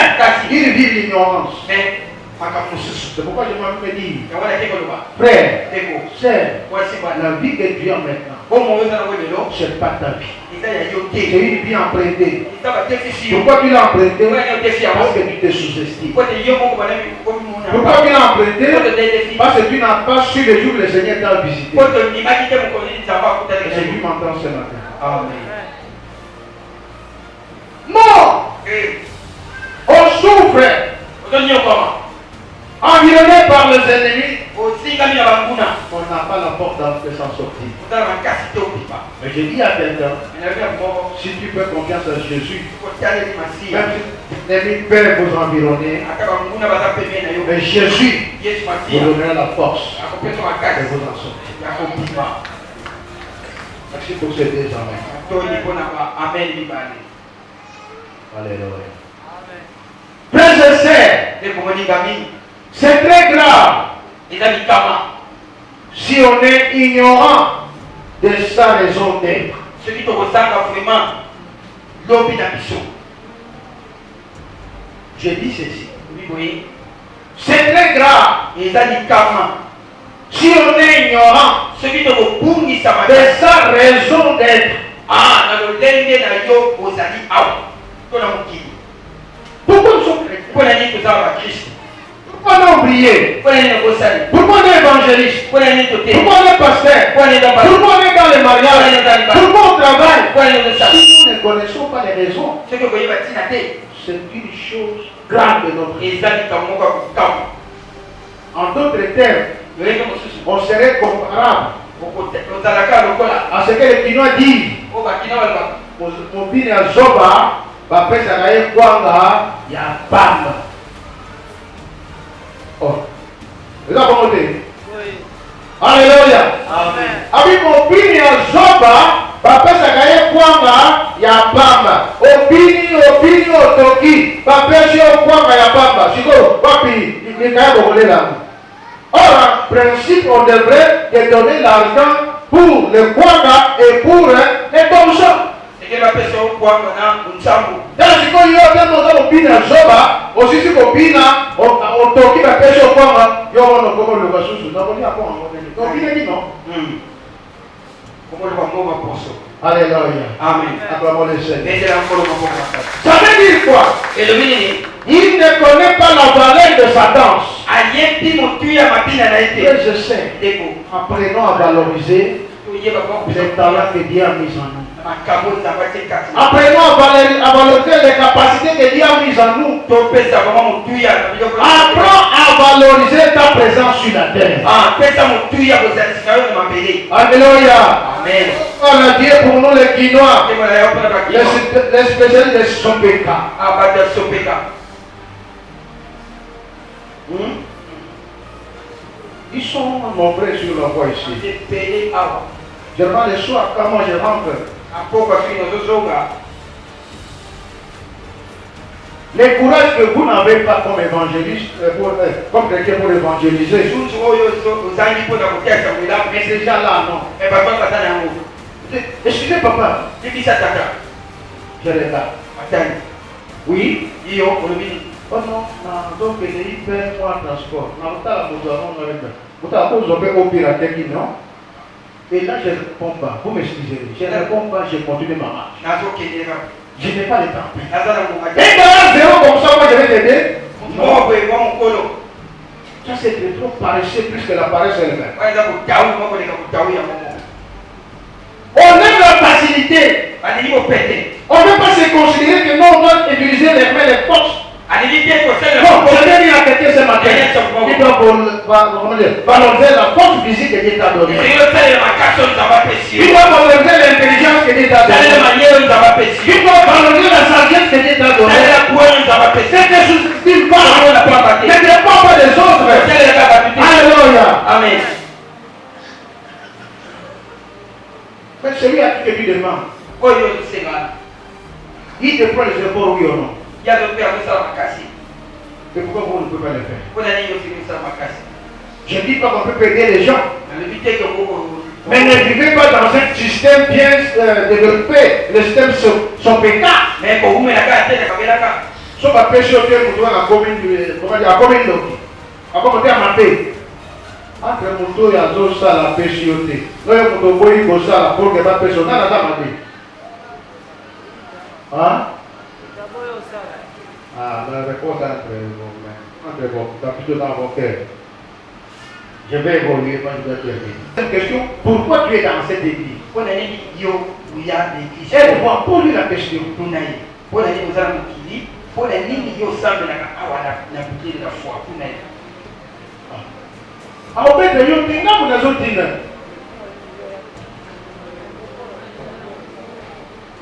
il vit l'ignorance. C'est pourquoi je m'en me dire, frère, sœur, la vie que Dieu a maintenant, c'est pas ta vie. eza ya yo C'est te une vie empruntée. eza batekisi yo Pourquoi tu l'as emprunté? Pourquoi tu l'as fait? Parce que tu te sous-estimes. po te yo moko banami komimona Pourquoi tu l'as emprunté? po te dedefi Parce que tu n'as pas su le jour où le Seigneur t'a visité. po te ndimaki te mokonzi nzambe Et akutanaki c'est yo lui m'entend ce matin. amen Non! On souffre, ozonyokama environné par les ennemis. osingami na banguna On n'a pas la porte de s'en sortir. ozala makasi te obima Mais je dis à quelqu'un, enabi ya moko si tu fais confiance à Jésus, kotaleli masiya même si l'ennemi peut vous environner, ata banguna baza pembeni na yo mais Jésus yesu vous masiya donnera la force akopesa de makasi vous en sortir. ya kobima Merci pour ces deux amens. atoni mpona ba amen mibale Alléluia. Frères et sœurs, ndeko moningami c'est très grave eza likama si on est ignorant de sa raison d'être. soki tokosanga vraiment lobi na biso Je dis ceci. biboye C'est très grave eza likama si on est ignorant soki tokobungisa de makasi sa raison d'être. na lolenge na yo ozali awa to na mokili Pourquoi nous sommes chrétiens? mpo na nini tozala bakristo Pourquoi nous prions? mpo na nini okosali Pourquoi on est évangéliste? mpo na nini tote Pourquoi on est pasteur? mpo na nini tobala Pourquoi on est dans les mariages? Pourquoi on travaille? mpo na nini tozosala Si nous ne connaissons pas les raisons, soki okoyeba ntina te c'est une chose grave de notre vie. eza likambo moko ya kokama En d'autres termes, lolenge mosusu on serait comparable ozalaka lokola à ce que les Kinois disent. oyo bakina balobaka Mobini ya zoba bapesaka ye kwanga ya pamba. Oh. Eza bongo te. Alléluia. Abi mobini ya zoba bapesaka ye kwanga ya pamba. Obini otoki bapesi yo kwanga ya pamba. Sikoyo wapi likaya bokolela. Or, en principe, on devrait te donner l'argent pour le kwanga et pour les torchons. eke bapesa yo kwanga na nsambo Tala sikoyo yo tena oza kobina ya zoba osisi kobina otoki bapesi yo kwanga yo wana okokoluka susu nakolia kwanga ngomeni obinaki no. komoloba moko baposo Alléluia. amen Acclamons le Seigneur. ezela nkoloba moko makasi Ça veut dire quoi? elobi nini Il ne connaît pas la valeur de sa danse. ayebi motuya mabina na ye te Et je sais, ndeko apprenons à valoriser toyeba les talents que Dieu a mis en nous. makambo nzambe atie kati Apprenons à valoriser les capacités que Dieu a mises en nous. topesa bango motuya na biloko Apprends à valoriser ta présence sur la terre. pesa motuya kozalisika yo na mabele Alléluia. amen On a Dieu pour nous les Guinois, ndemola yo mpona bakima les spécialistes de Sompeka. bato ya sopeka Ils sont nombreux sur la voie ici. epele awa Généralement, le soir, quand moi je rentre, apoko afiki nazozonga le courage que vous n'avez pas comme évangéliste, comme quelqu'un pour évangéliser, susu oyo ozangi mpona kotiasa molamu mais ces gens-là, non. bato baza na yango Excusez papa, bibisa tata je regarde. atani Oui. iyo olobi nini Oh non, donc il fait moi transport. Dans le temps, nous avons au piraterie, non? Et là, je ne réponds pas. Vous m'excusez. Je ne réponds pas, je continue ma marche. nazokendeka Je n'ai pas le temps. naza na ngonga Et dans zéro comme ça, moi je vais t'aider. moko boye mwa mokolo Ça, c'est trop paresseux plus que la paresse elle-même. wana eza kotawu moko koleka kotawu ya momo On aime la facilité. alingi mopete On ne peut pas se considérer que non, on doit utiliser les mains, les forces. alingi te kosalela Non, je vais dire à quelqu'un ce matin. Il doit valoriser la force physique que Dieu t'a donnée. elingi osalela makasi oyo nzambe apesi Il yo doit valoriser l'intelligence que Dieu t'a salela donnée. maniere oyo nzambe apesi yo Il doit valoriser la sagesse que Dieu t'a donnée. salela kuwa oyo nzambe apesi Ne te sous-estime pas. yo Ne dépends pas des autres. osalelaka bato te Alléluia. amen Mais celui à qui tu lui demandes, oyo ozosengana il te prend les efforts, oui ou non? yazo mpe akosala makasi Et pourquoi vous ne pouvez pas le faire? mpona nini osengi kosala makasi Je ne dis pas qu'on peut aider les gens. nalobi te koko Mais ne vivez pas dans un système bien développé. Le système son pécat. me kowumelaka te nakabelaka So bapesi yo te moto wana akomi comment dire akomi ndoki akomi te amabe Entre moto ya zo sala pêche yote. Loyo moto boyi ko sala pour que ba pêche na na mate. Hein? Ah, la réponse entre vos, plutôt dans vos cœurs. Je vais évoluer quand je vais terminer. Cette question, pourquoi tu es dans cette église? On a dit yo où il y a l'église. Aide-moi, pose-lui la question. On a dit, on a dit aux amis qui dit, on a dit yo semble na bouteille de la foi. On a dit. Ah, au fait, yo tinga pour les autres dîners.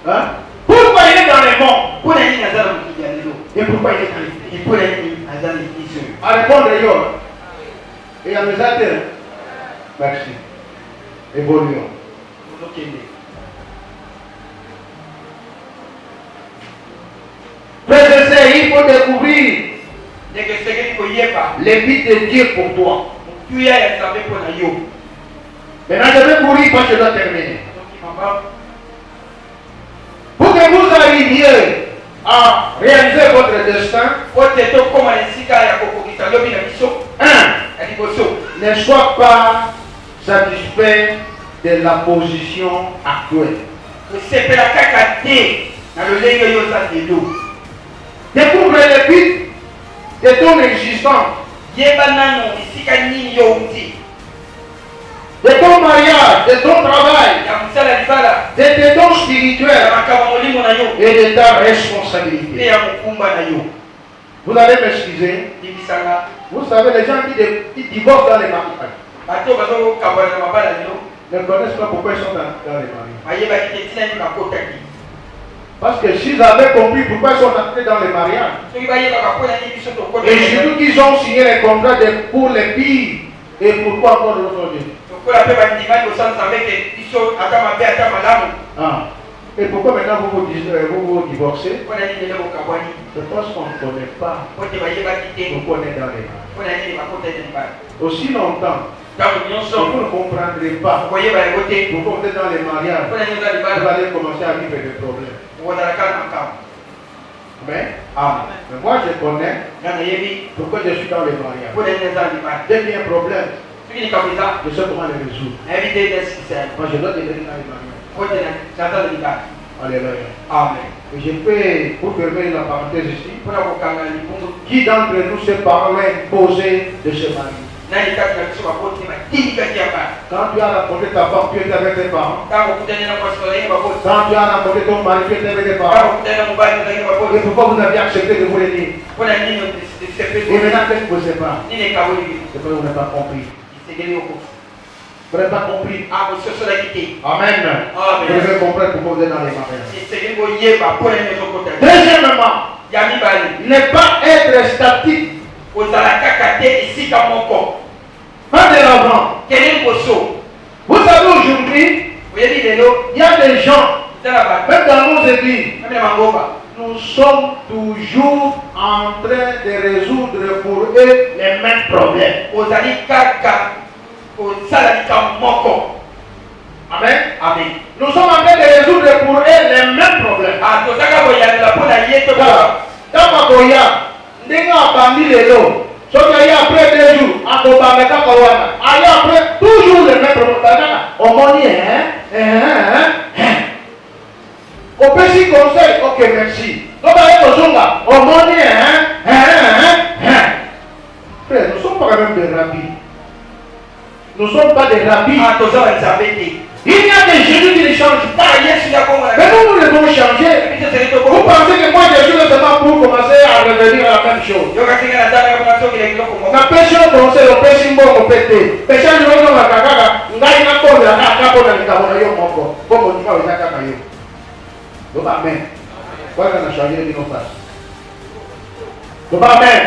Hein? Pourquoi il est dans les monts? On a dit Nazar qui a l'eau. Et pourquoi il est dans les monts? Et pour a dit Nazar l'église. À répondre, yo. Et à mes attentes. Merci. Évoluons. Frères et sœurs, il faut découvrir les buts de Dieu pour toi. Maintenant, je vais courir parce que je dois terminer. Pour que vous arriviez à réaliser votre destin, ne sois pas satisfait de la position actuelle. Découvre les buts de ton existence, de ton mariage, de ton travail, de tes dons spirituels et de ta responsabilité. Vous allez m'excuser. Vous savez, les gens qui divorcent dans les mariages ne connaissent pas pourquoi ils sont dans les mariages. Parce que s'ils avaient compris pourquoi ils sont entrés dans les mariages, et surtout qu'ils ont signé les contrats pour les pires, et pourquoi encore aujourd'hui? Et pourquoi maintenant vous vous divorcez? C'est parce qu'on ne connaît pas pourquoi on est dans les mariages. Aussi longtemps, vous ne comprendrez pas pourquoi on est dans les mariages, vous allez commencer à vivre des problèmes. Mais moi je connais pourquoi je suis dans les mariages. Dès qu'il y a un problème, je sais comment les résoudre. Moi je dois devenir dans les mariages. Alléluia. Amen. Et je peux, pour fermer la parenthèse ici, qui d'entre nous ses parents l'ont imposé de se marier? Quand tu as rencontré ta femme, tu étais avec tes parents. Quand tu as rencontré ton mari, tu étais avec tes parents. Et pourquoi vous n'avez accepté de vous réunir? Et maintenant, qu'est-ce que vous savez pas? C'est parce que vous n'avez pas compris. Vous n'avez pas compris. Amen. Vous devez comprendre pourquoi vous êtes dans les mariages. Deuxièmement, ne pas être statique. Pas de l'avant. Vous savez aujourd'hui, il y a des gens, même dans nos églises, nous sommes toujours en train de résoudre pour eux les mêmes problèmes. Amen. Amen. Nous sommes en train de résoudre pour eux les mêmes problèmes. Dans ma goya, ce qu'il y a après 2 jours, après toujours les mêmes problèmes. On m'en dit, on peut s'y conseiller, ok, merci. On m'en dit, frère, nous ne sommes pas quand même des rabbis. Nous ne sommes pas des rabbis. Il y a des génies qui ne changent pas. Mais nous devons changer. Vous pensez que moi je suis seulement pour commencer à revenir à la même chose. La péché au conseil, le péché au péché. Péché au conseil, la caca, n'a pas de la caca pour la caca, comme on dit pas aux caca. Donc, amen. Voilà qu'on a changé de nos faces. Donc, amen.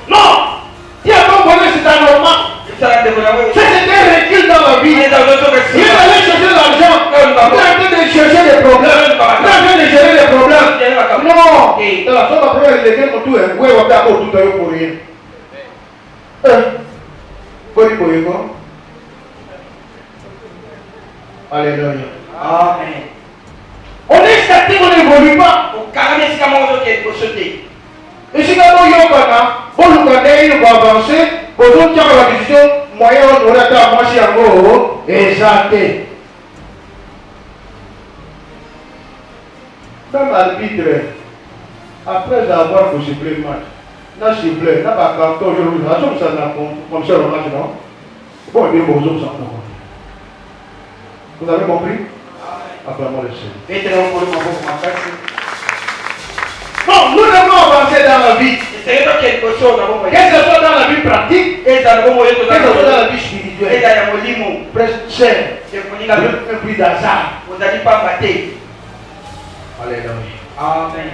Non! Si à ton bonheur, c'est anormal. C'est un recul dans la vie. Il est allé chercher l'argent. Il est en train de chercher des problèmes. Il est en train de gérer des problèmes. Non. De la sorte après, il est bien pour tout. Oui, on va faire tout pour rien. Faut dire quoi? Alléluia. Amen. On est statique, on n'évolue pas. Et si vous avez un bon, vous va avancer. Pour d'autres qui ont la décision, moyen on aurait à moi si en haut, exalté. Même l'arbitre, après avoir ciblé le match, n'a ciblé, n'a pas quand aujourd'hui, la chose ça n'a comme ça le match, non? Bon, il y a des choses. Vous avez compris? Acclamons le Seigneur. Non, nous devons avancer dans la vie. Qu'est-ce que ce soit dans la vie pratique, qu'est-ce que ce soit dans la vie spirituelle. Presque un prix d'hasard. Alléluia. Amen.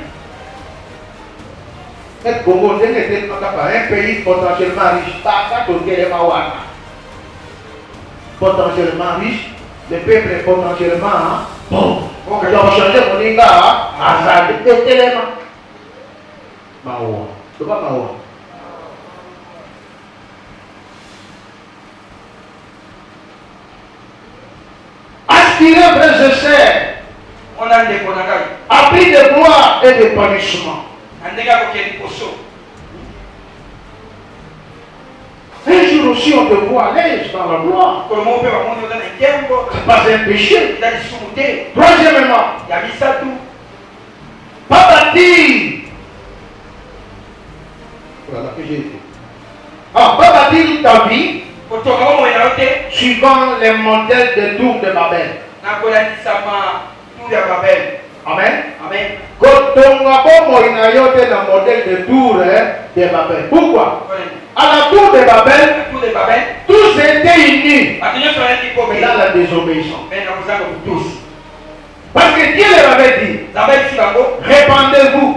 Le Congo était un pays potentiellement riche. Potentiellement riche. Le peuple est potentiellement pauvre. Donc changer mon gars hasard. Et tellement. Mawa. C'est pas Mawa. Aspirer, frères et sœurs, a pris de gloire et de punishment. Un jour aussi, on te voit à l'aise dans la gloire. C'est pas un péché. Troisièmement, pas bâtir. Voilà que j'ai été. Pas bâtir ta vie suivant les modèles de tour de Babel. Amen. Amen. Quand on a le modèle de tour de Babel. Pourquoi? À la tour de Babel, tous étaient unis. Mais dans la désobéissance. Parce que Dieu leur avait dit, répandez-vous.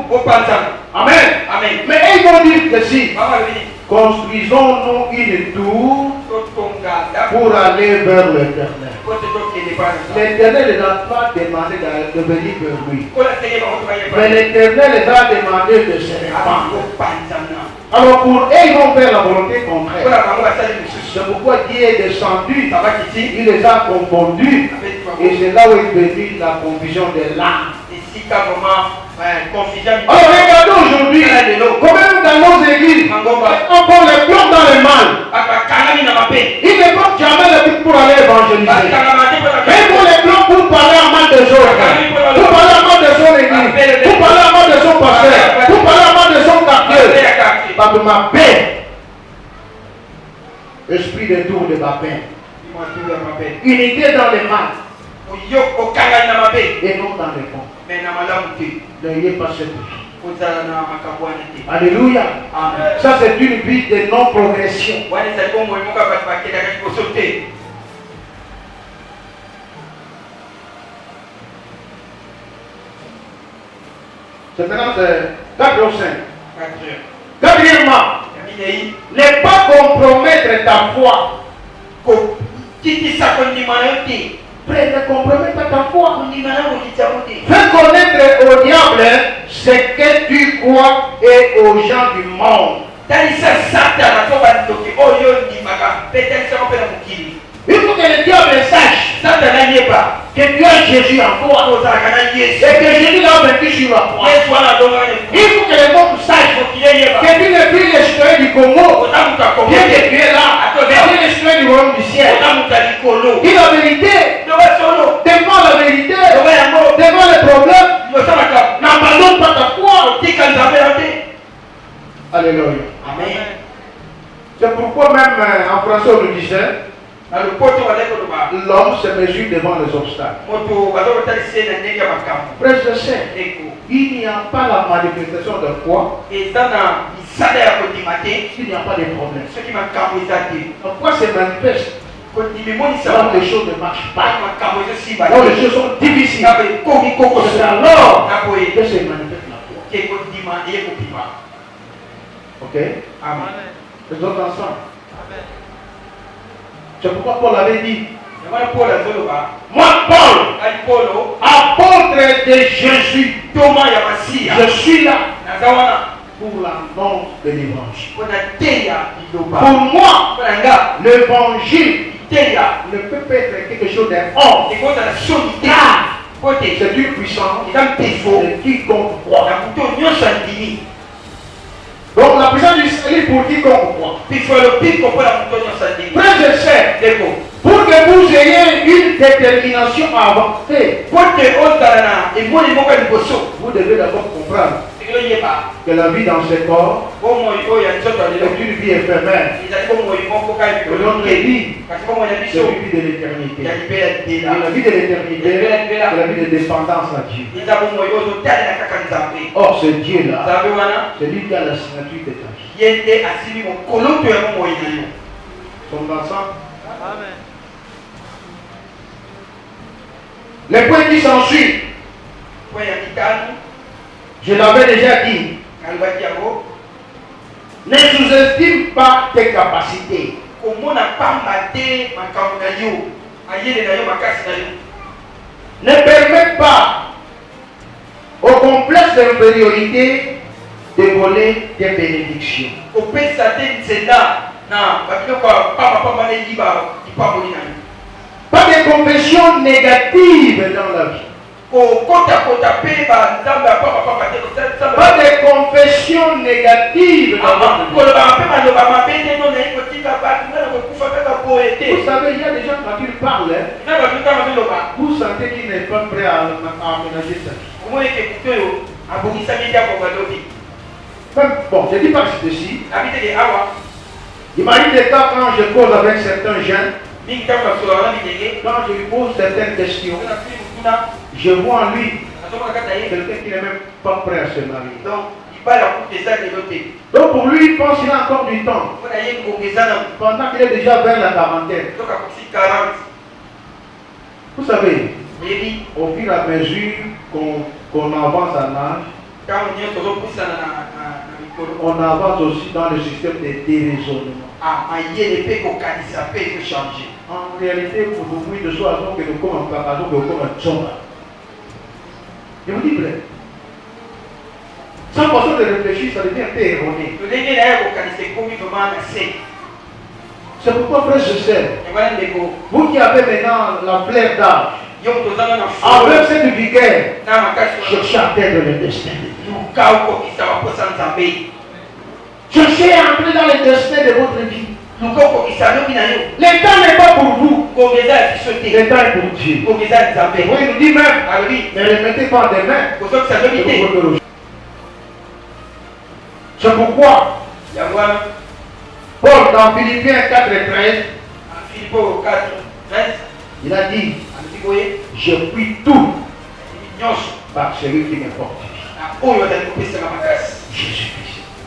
Amen. Amen. Mais ils vont dire que si, construisons-nous une tour pour aller vers l'éternel. L'éternel les a pas demandé de venir vers lui. Mais l'éternel les a demandé de se répandre. Alors pour eux, ils vont faire la volonté contraire. C'est pourquoi Dieu est descendu, il les a confondus. Et c'est là où est venue la confusion de l'âme. Alors regardons aujourd'hui, comment dans nos églises, on prend les plomb dans le mal. Ils ne portent jamais les plomb pour aller évangéliser. Mais ils font les plomb pour parler en mal des autres. Pour parler en mal de son église. Pour parler en mal de son pasteur. Pour parler en mal de son quartier. Pas de ma paix. Esprit de tour de ma paix. Unité dans les mal. Et non dans les bons. N'ayez pas cette vie. Alléluia. Amen. Ça c'est une vie de non-progression. C'est maintenant 4 ou 5. Quatrièmement, ne pas compromettre ta foi. Près de compromettre ta foi. Fais connaître au diable ce que tu crois et aux gens du monde. Il faut que le diable sache que tu as Jésus en toi et que Jésus l'a vaincu sur la croix. Il faut que le monde sache que tu n'es plus le citoyen du Congo, bien que tu es là, mais tu es le citoyen du royaume du ciel. Dis la vérité, défends la vérité, devant les problèmes, n'abandonne pas ta foi. Alléluia. Amen. C'est pourquoi même en français on nous disait, l'homme se mesure devant les obstacles. Frères et sœurs, il n'y a pas la manifestation de foi s'il n'y a pas de problème. Pourquoi se manifeste quand les choses ne marchent pas, quand les choses sont difficiles? C'est alors que se manifeste la foi. Ok? Amen. Les autres ensemble. C'est pourquoi Paul avait dit, moi Paul, apôtre de Jésus, je suis là pour l'annonce de l'évangile. Pour moi, l'évangile ne peut pas être quelque chose d'hors. C'est une puissance de quiconque croit. Donc la puissance du salut pour quiconque croit. Frères et sœurs, pour que vous ayez une détermination à avancer, vous devez d'abord comprendre que la vie dans ce corps est une vie éphémère. Que notre vie, c'est une vie de l'éternité. Et la vie de l'éternité, c'est la vie de dépendance à Dieu. Or, ce Dieu-là, c'est lui qui a la signature de ta vie. Sommes ensemble? Amen. Les points qui s'ensuivent, je l'avais déjà dit, ne sous-estime pas tes capacités. Ne permets pas au complexe d'infériorité de voler tes bénédictions. Pas de confession négative dans la vie. Pas de confession négative dans la vie. Vous savez, il y a des gens quand ils parlent, vous sentez qu'il n'est pas prêt à aménager sa vie. Même, bon, je ne dis pas que c'est ceci. Il m'arrive des cas quand je cause avec certains jeunes, quand je lui pose certaines questions, je vois en lui quelqu'un qui n'est même pas prêt à se marier. Donc pour lui, il pense qu'il a encore du temps. Pendant qu'il est déjà vers la quarantaine. Vous savez, au fur et à mesure qu'on avance en âge, on avance aussi dans le système de déraisonnement. En réalité, pour nous, de soi, que nous comme un cacazo, que nous comme un tchonga. Je vous dis vrai. Sans façon de réfléchir, ça devient un peu erroné. C'est pourquoi, frère, je sais. Vous qui avez maintenant la fleur d'âge, avec cette vigueur, cherchez à atteindre le destin de Dieu. Cherchez à entrer dans le destin de votre vie. Le temps n'est pas pour vous. Le temps est pour Dieu. Oui, il nous dit même, ne remettez pas des mains. C'est pourquoi Paul dans Philippiens 4:13, il a dit, je puis tout par celui qui me fortifie.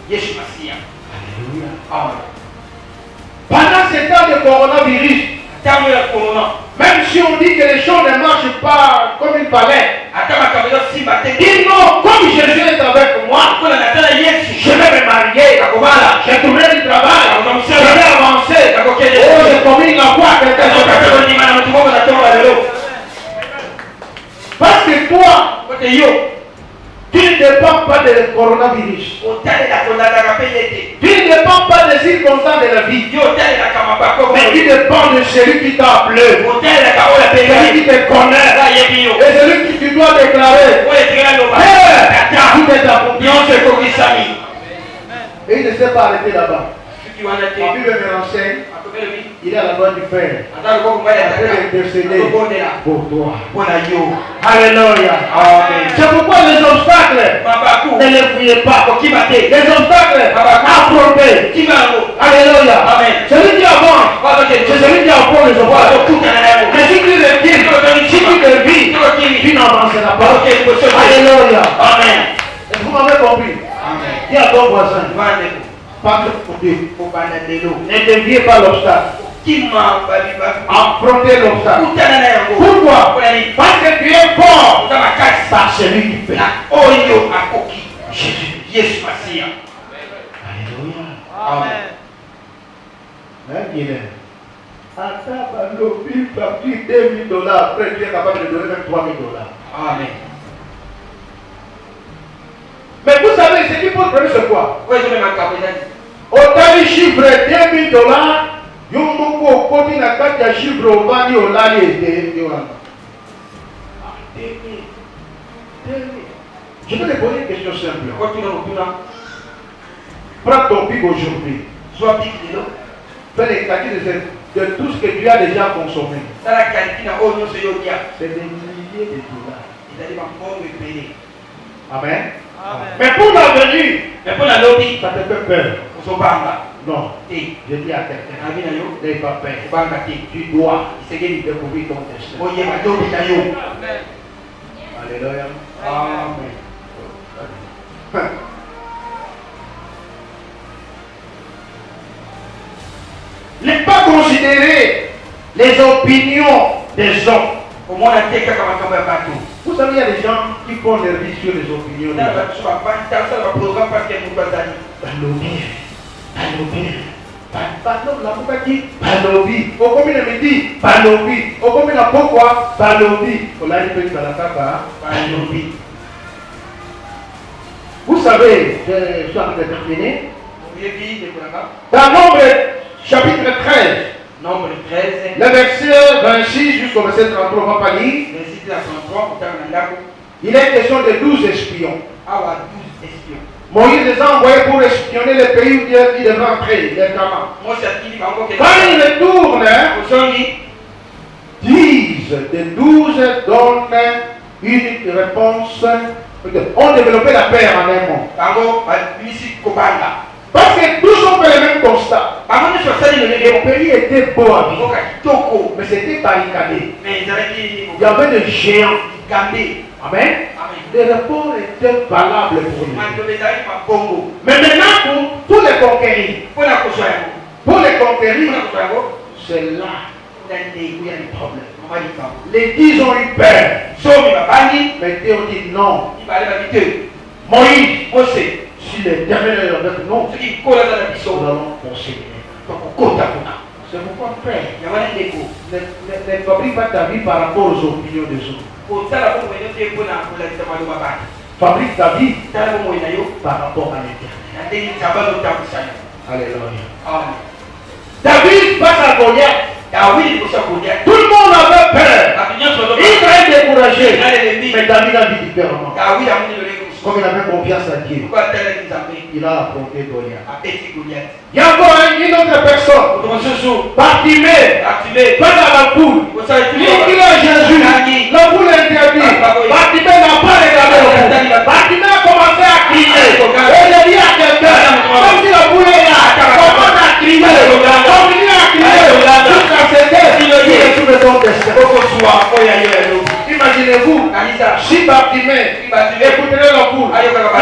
Jésus-Christ. Alléluia. Amen. Pendant ces temps de coronavirus, même si on dit que les choses ne marchent pas comme il fallait, dis non, comme Jésus est avec moi, je vais me marier, je vais trouver du travail, je vais avancer, je commune la foi à quelqu'un d'autre. Parce que toi, tu ne dépends pas du coronavirus. Tu ne dépends pas des circonstances de la vie. Mais tu dépends de celui qui t'a appelé. Celui qui te connaît. Et celui qui tu dois déclarer. Tout est accompli. Et il ne s'est pas arrêté là-bas. La Bible me renseigne. Il est à la droite du Père. Après intercéder pour toi. Alléluia. C'est pourquoi les obstacles, ne les fuyez pas. Les obstacles, affrontez. Alléluia. Celui qui avance, c'est celui qui affronte les obstacles. Mais si tu recules, si tu te vis, tu n'avanceras pas. Alléluia. Amen. Est-ce que vous m'avez compris? Dis à ton voisin. Pas de côté. Ne déviez pas l'obstacle. Affrontez l'obstacle. Pourquoi? Parce que tu es fort par celui qui fait. Jésus. Alléluia. Amen. Il est. Attends, il va pris $2,000. Après, tu es capable de donner même $3,000. Amen. Mais vous savez, ce qui pose problème, c'est quoi? Autant les chiffres $2,000, Yomoko Koti na kati ya chiffre Obani Olali et je vais te poser une question simple. Prends ton pic aujourd'hui. Soit pic de l'eau. Fais les calculs de tout ce que tu as déjà consommé. Ça la calcule en haut, non, c'est yo dia. C'est des milliers de dollars. C'est-à-dire ma pauvre payé. Amen. Mais pour l'avenir, Mais pour la lobby, ça te fait peur. on se banga. Non. Et, Je dis à quelqu'un, avis na yo, n'aie pas peur. on banga te. Tu dois découvrir ton destin. Oye, ma lobby na yo. Alléluia. Amen. Ne pas considérer les opinions des hommes. Au moins, on a été comme un bateau. Vous savez, il y a des gens qui font leur vie sur les opinions des Là, hommes. je ne vais pas programme parce qu'il y a une bataille. Balobi, la pourquoi dit Balobi, au combien de midi, Balobi, au combien de pourquoi, Balobi, on l'a dit que dans la table, Balobi. Vous savez, je suis en train de terminer. Dans Nombre chapitre 13, Nombre 13, le verset 26 jusqu'au verset 33, on va pas lire. Il est question de 12 espions. Moïse les a envoyés pour espionner le pays où il devrait entrer, les Canaan. Quand ils retournent, 10 des 12 donnent une réponse. On développé la paix en un mot. Parce que tous ont fait le même constat. Le pays était beau à vivre, mais c'était barricadé. Il y avait des géants. Amen. Les rapports étaient valables pour nous. Mais maintenant, pour les conquérir, c'est là où il y a des problèmes. Les 10 ont eu peur. Mais Dieu dit non. Moïse, si les derniers avec nous, nous allons poursuivre. C'est pourquoi frère, ne fabrique pas ta vie par rapport aux opinions des autres. Fabrique ta vie par rapport à l'éternel. Alléluia. David face à Goliath. Tout le monde avait peur. Il était découragé. Mais David a dit différemment. Comme il avait confiance à Dieu, il a affronté Goliath. Il y a encore une autre personne. Bartimée. Pas dans la foule. Il a Jésus. La foule est interdite. Bartimée n'a pas regardé le foule. Bartimée a commencé à crier. Et il a dit à quelqu'un, comme si la foule est là, commence à crier. Continue à crier. Jusqu'à ce qu'il ait trouvé son destin. Imaginez-vous, si Bartimée écouterait la foule,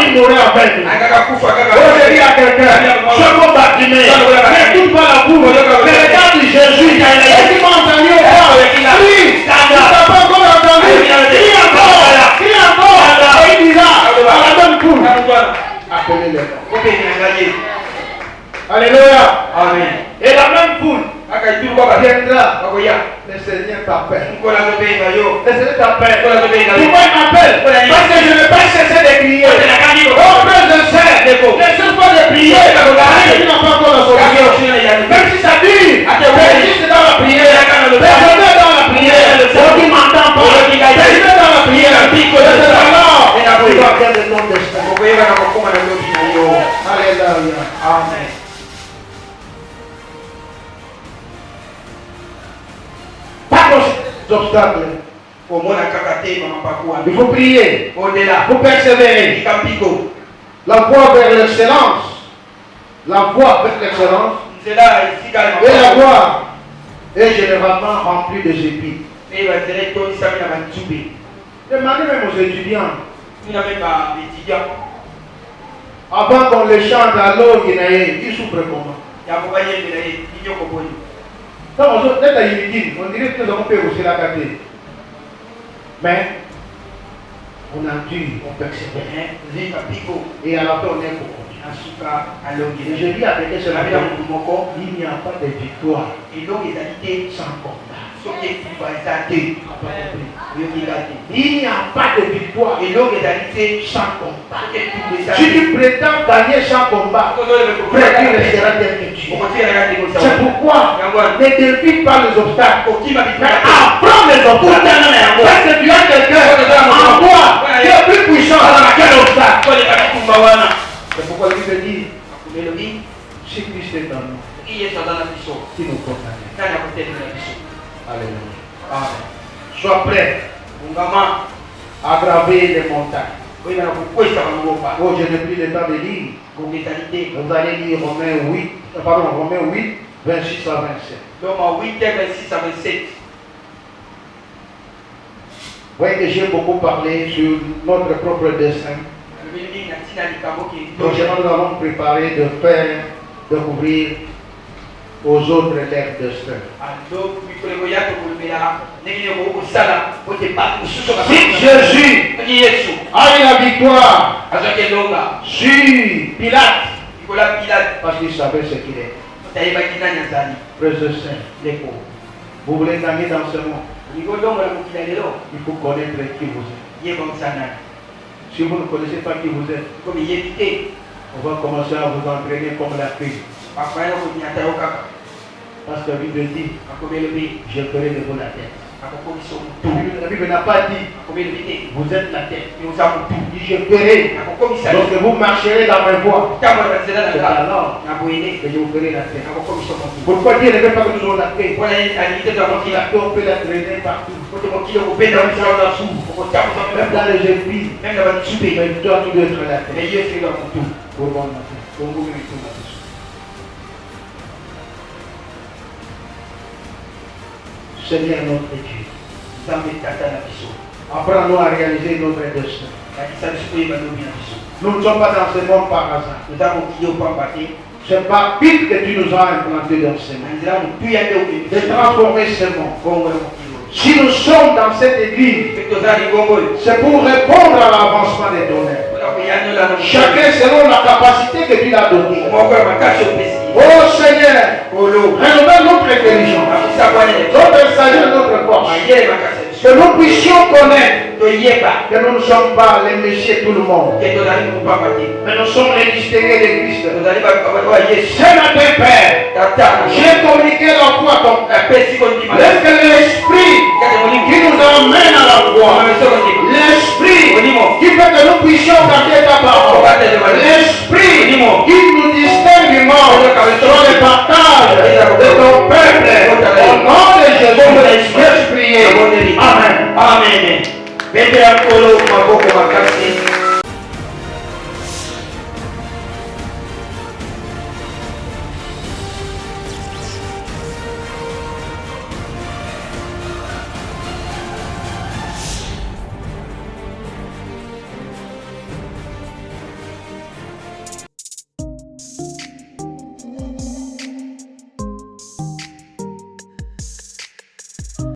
il mourrait en peine. Aujourd'hui à quelqu'un, seulement Bartimée, n'écoute pas la foule, mais regarde Jésus. Est-ce qu'il m'a entendu ou pas? Oui, tu n'as pas encore entendu. Crie encore. Et il dira à la même foule, appelez-les. Alléluia. Amen. Et la même foule viendra. Le Seigneur t'appelle. Le Seigneur t'appelle. Pourquoi il m'appelle? Parce que je ne vais pas cesser de crier. Oh Père, je sais. Ne cesse pas de prier. Tu n'as pas encore la solution. Même si ça dit, persiste dans la prière. Persiste dans la prière. Celui qui m'entend pas, persiste dans la prière. C'est alors. Tu vas faire de ton destin. Alléluia. Amen. Pas d'obstacles. Il faut prier. Il faut persévérer. La voie vers l'excellence. La voie vers l'excellence. Et la voie est généralement remplie de épis. Demandez même aux étudiants. Avant qu'on les chante à l'eau, ils souffrent comment? Quand on dirait que nous avons fait aussi la gâter. Mais on endure, on persévère. Et à la fin, on est pour et je dis à quelqu'un ce matin, il n'y a pas de victoire sans combat. Il n'y a pas de victoire sans combat. Si tu prétends gagner sans combat, frère, tu resteras tel que tu es. C'est pourquoi ne défie pas les obstacles, mais apprends les obstacles. Parce que tu as quelqu'un en toi qui est plus puissant que l'obstacle. C'est pourquoi lui te dit, est en nous, qui nous condamne. Alléluia. Amen. Sois prêt à graver les montagnes. Oh, je n'ai plus le temps de lire. Vous allez lire Romains 8, 26 à 27. Romains 8, 26 à 27. Vous voyez que j'ai beaucoup parlé sur notre propre destin. Prochainement, nous allons préparer de faire découvrir aux autres l'ère d'Esther. Si Jésus a eu la victoire sur Pilate, parce qu'il savait ce qu'il est. Frères et sœurs, vous voulez gagner dans ce monde, il faut connaître qui vous êtes. Si vous ne connaissez pas qui vous êtes, on va commencer à vous entraîner comme la fille. Parce que la Bible dit, je ferai de vous la tête. La Bible n'a pas dit, vous êtes la tête. Il dit, je ferai. Lorsque vous marcherez dans mes voies, c'est alors que je vous ferai la tête. Pourquoi Dieu ne veut pas que nous ayons la paix? La paix, on peut la traîner partout. Même dans les églises. Mais toi, tu dois être la tête. Pour bon matin. Pour vous, Seigneur notre Dieu, apprends-nous à réaliser notre destin. Nous ne sommes pas dans ce monde par hasard. C'est par pile que tu nous as implanté dans ce monde. De transformer ce monde. Si nous sommes dans cette église, c'est pour répondre à l'avancement des donneurs. Chacun selon la capacité que tu l'as donnée. Oh Seigneur, rénove notre intelligence, notre sagesse, notre force. Que nous puissions connaître que nous ne sommes pas les messieurs tout le monde, mais nous sommes les distingués de Christ. C'est notre Père. J'ai communiqué la foi à ton Père. Laisse que l'Esprit qui nous amène à la foi, l'Esprit qui fait que nous puissions garder ta parole, l'Esprit qui nous distingue du monde sur le partage de ton peuple. Au nom de Jésus, je prie. Amen. Amen. Bébé Apollo, Maboko Makasi.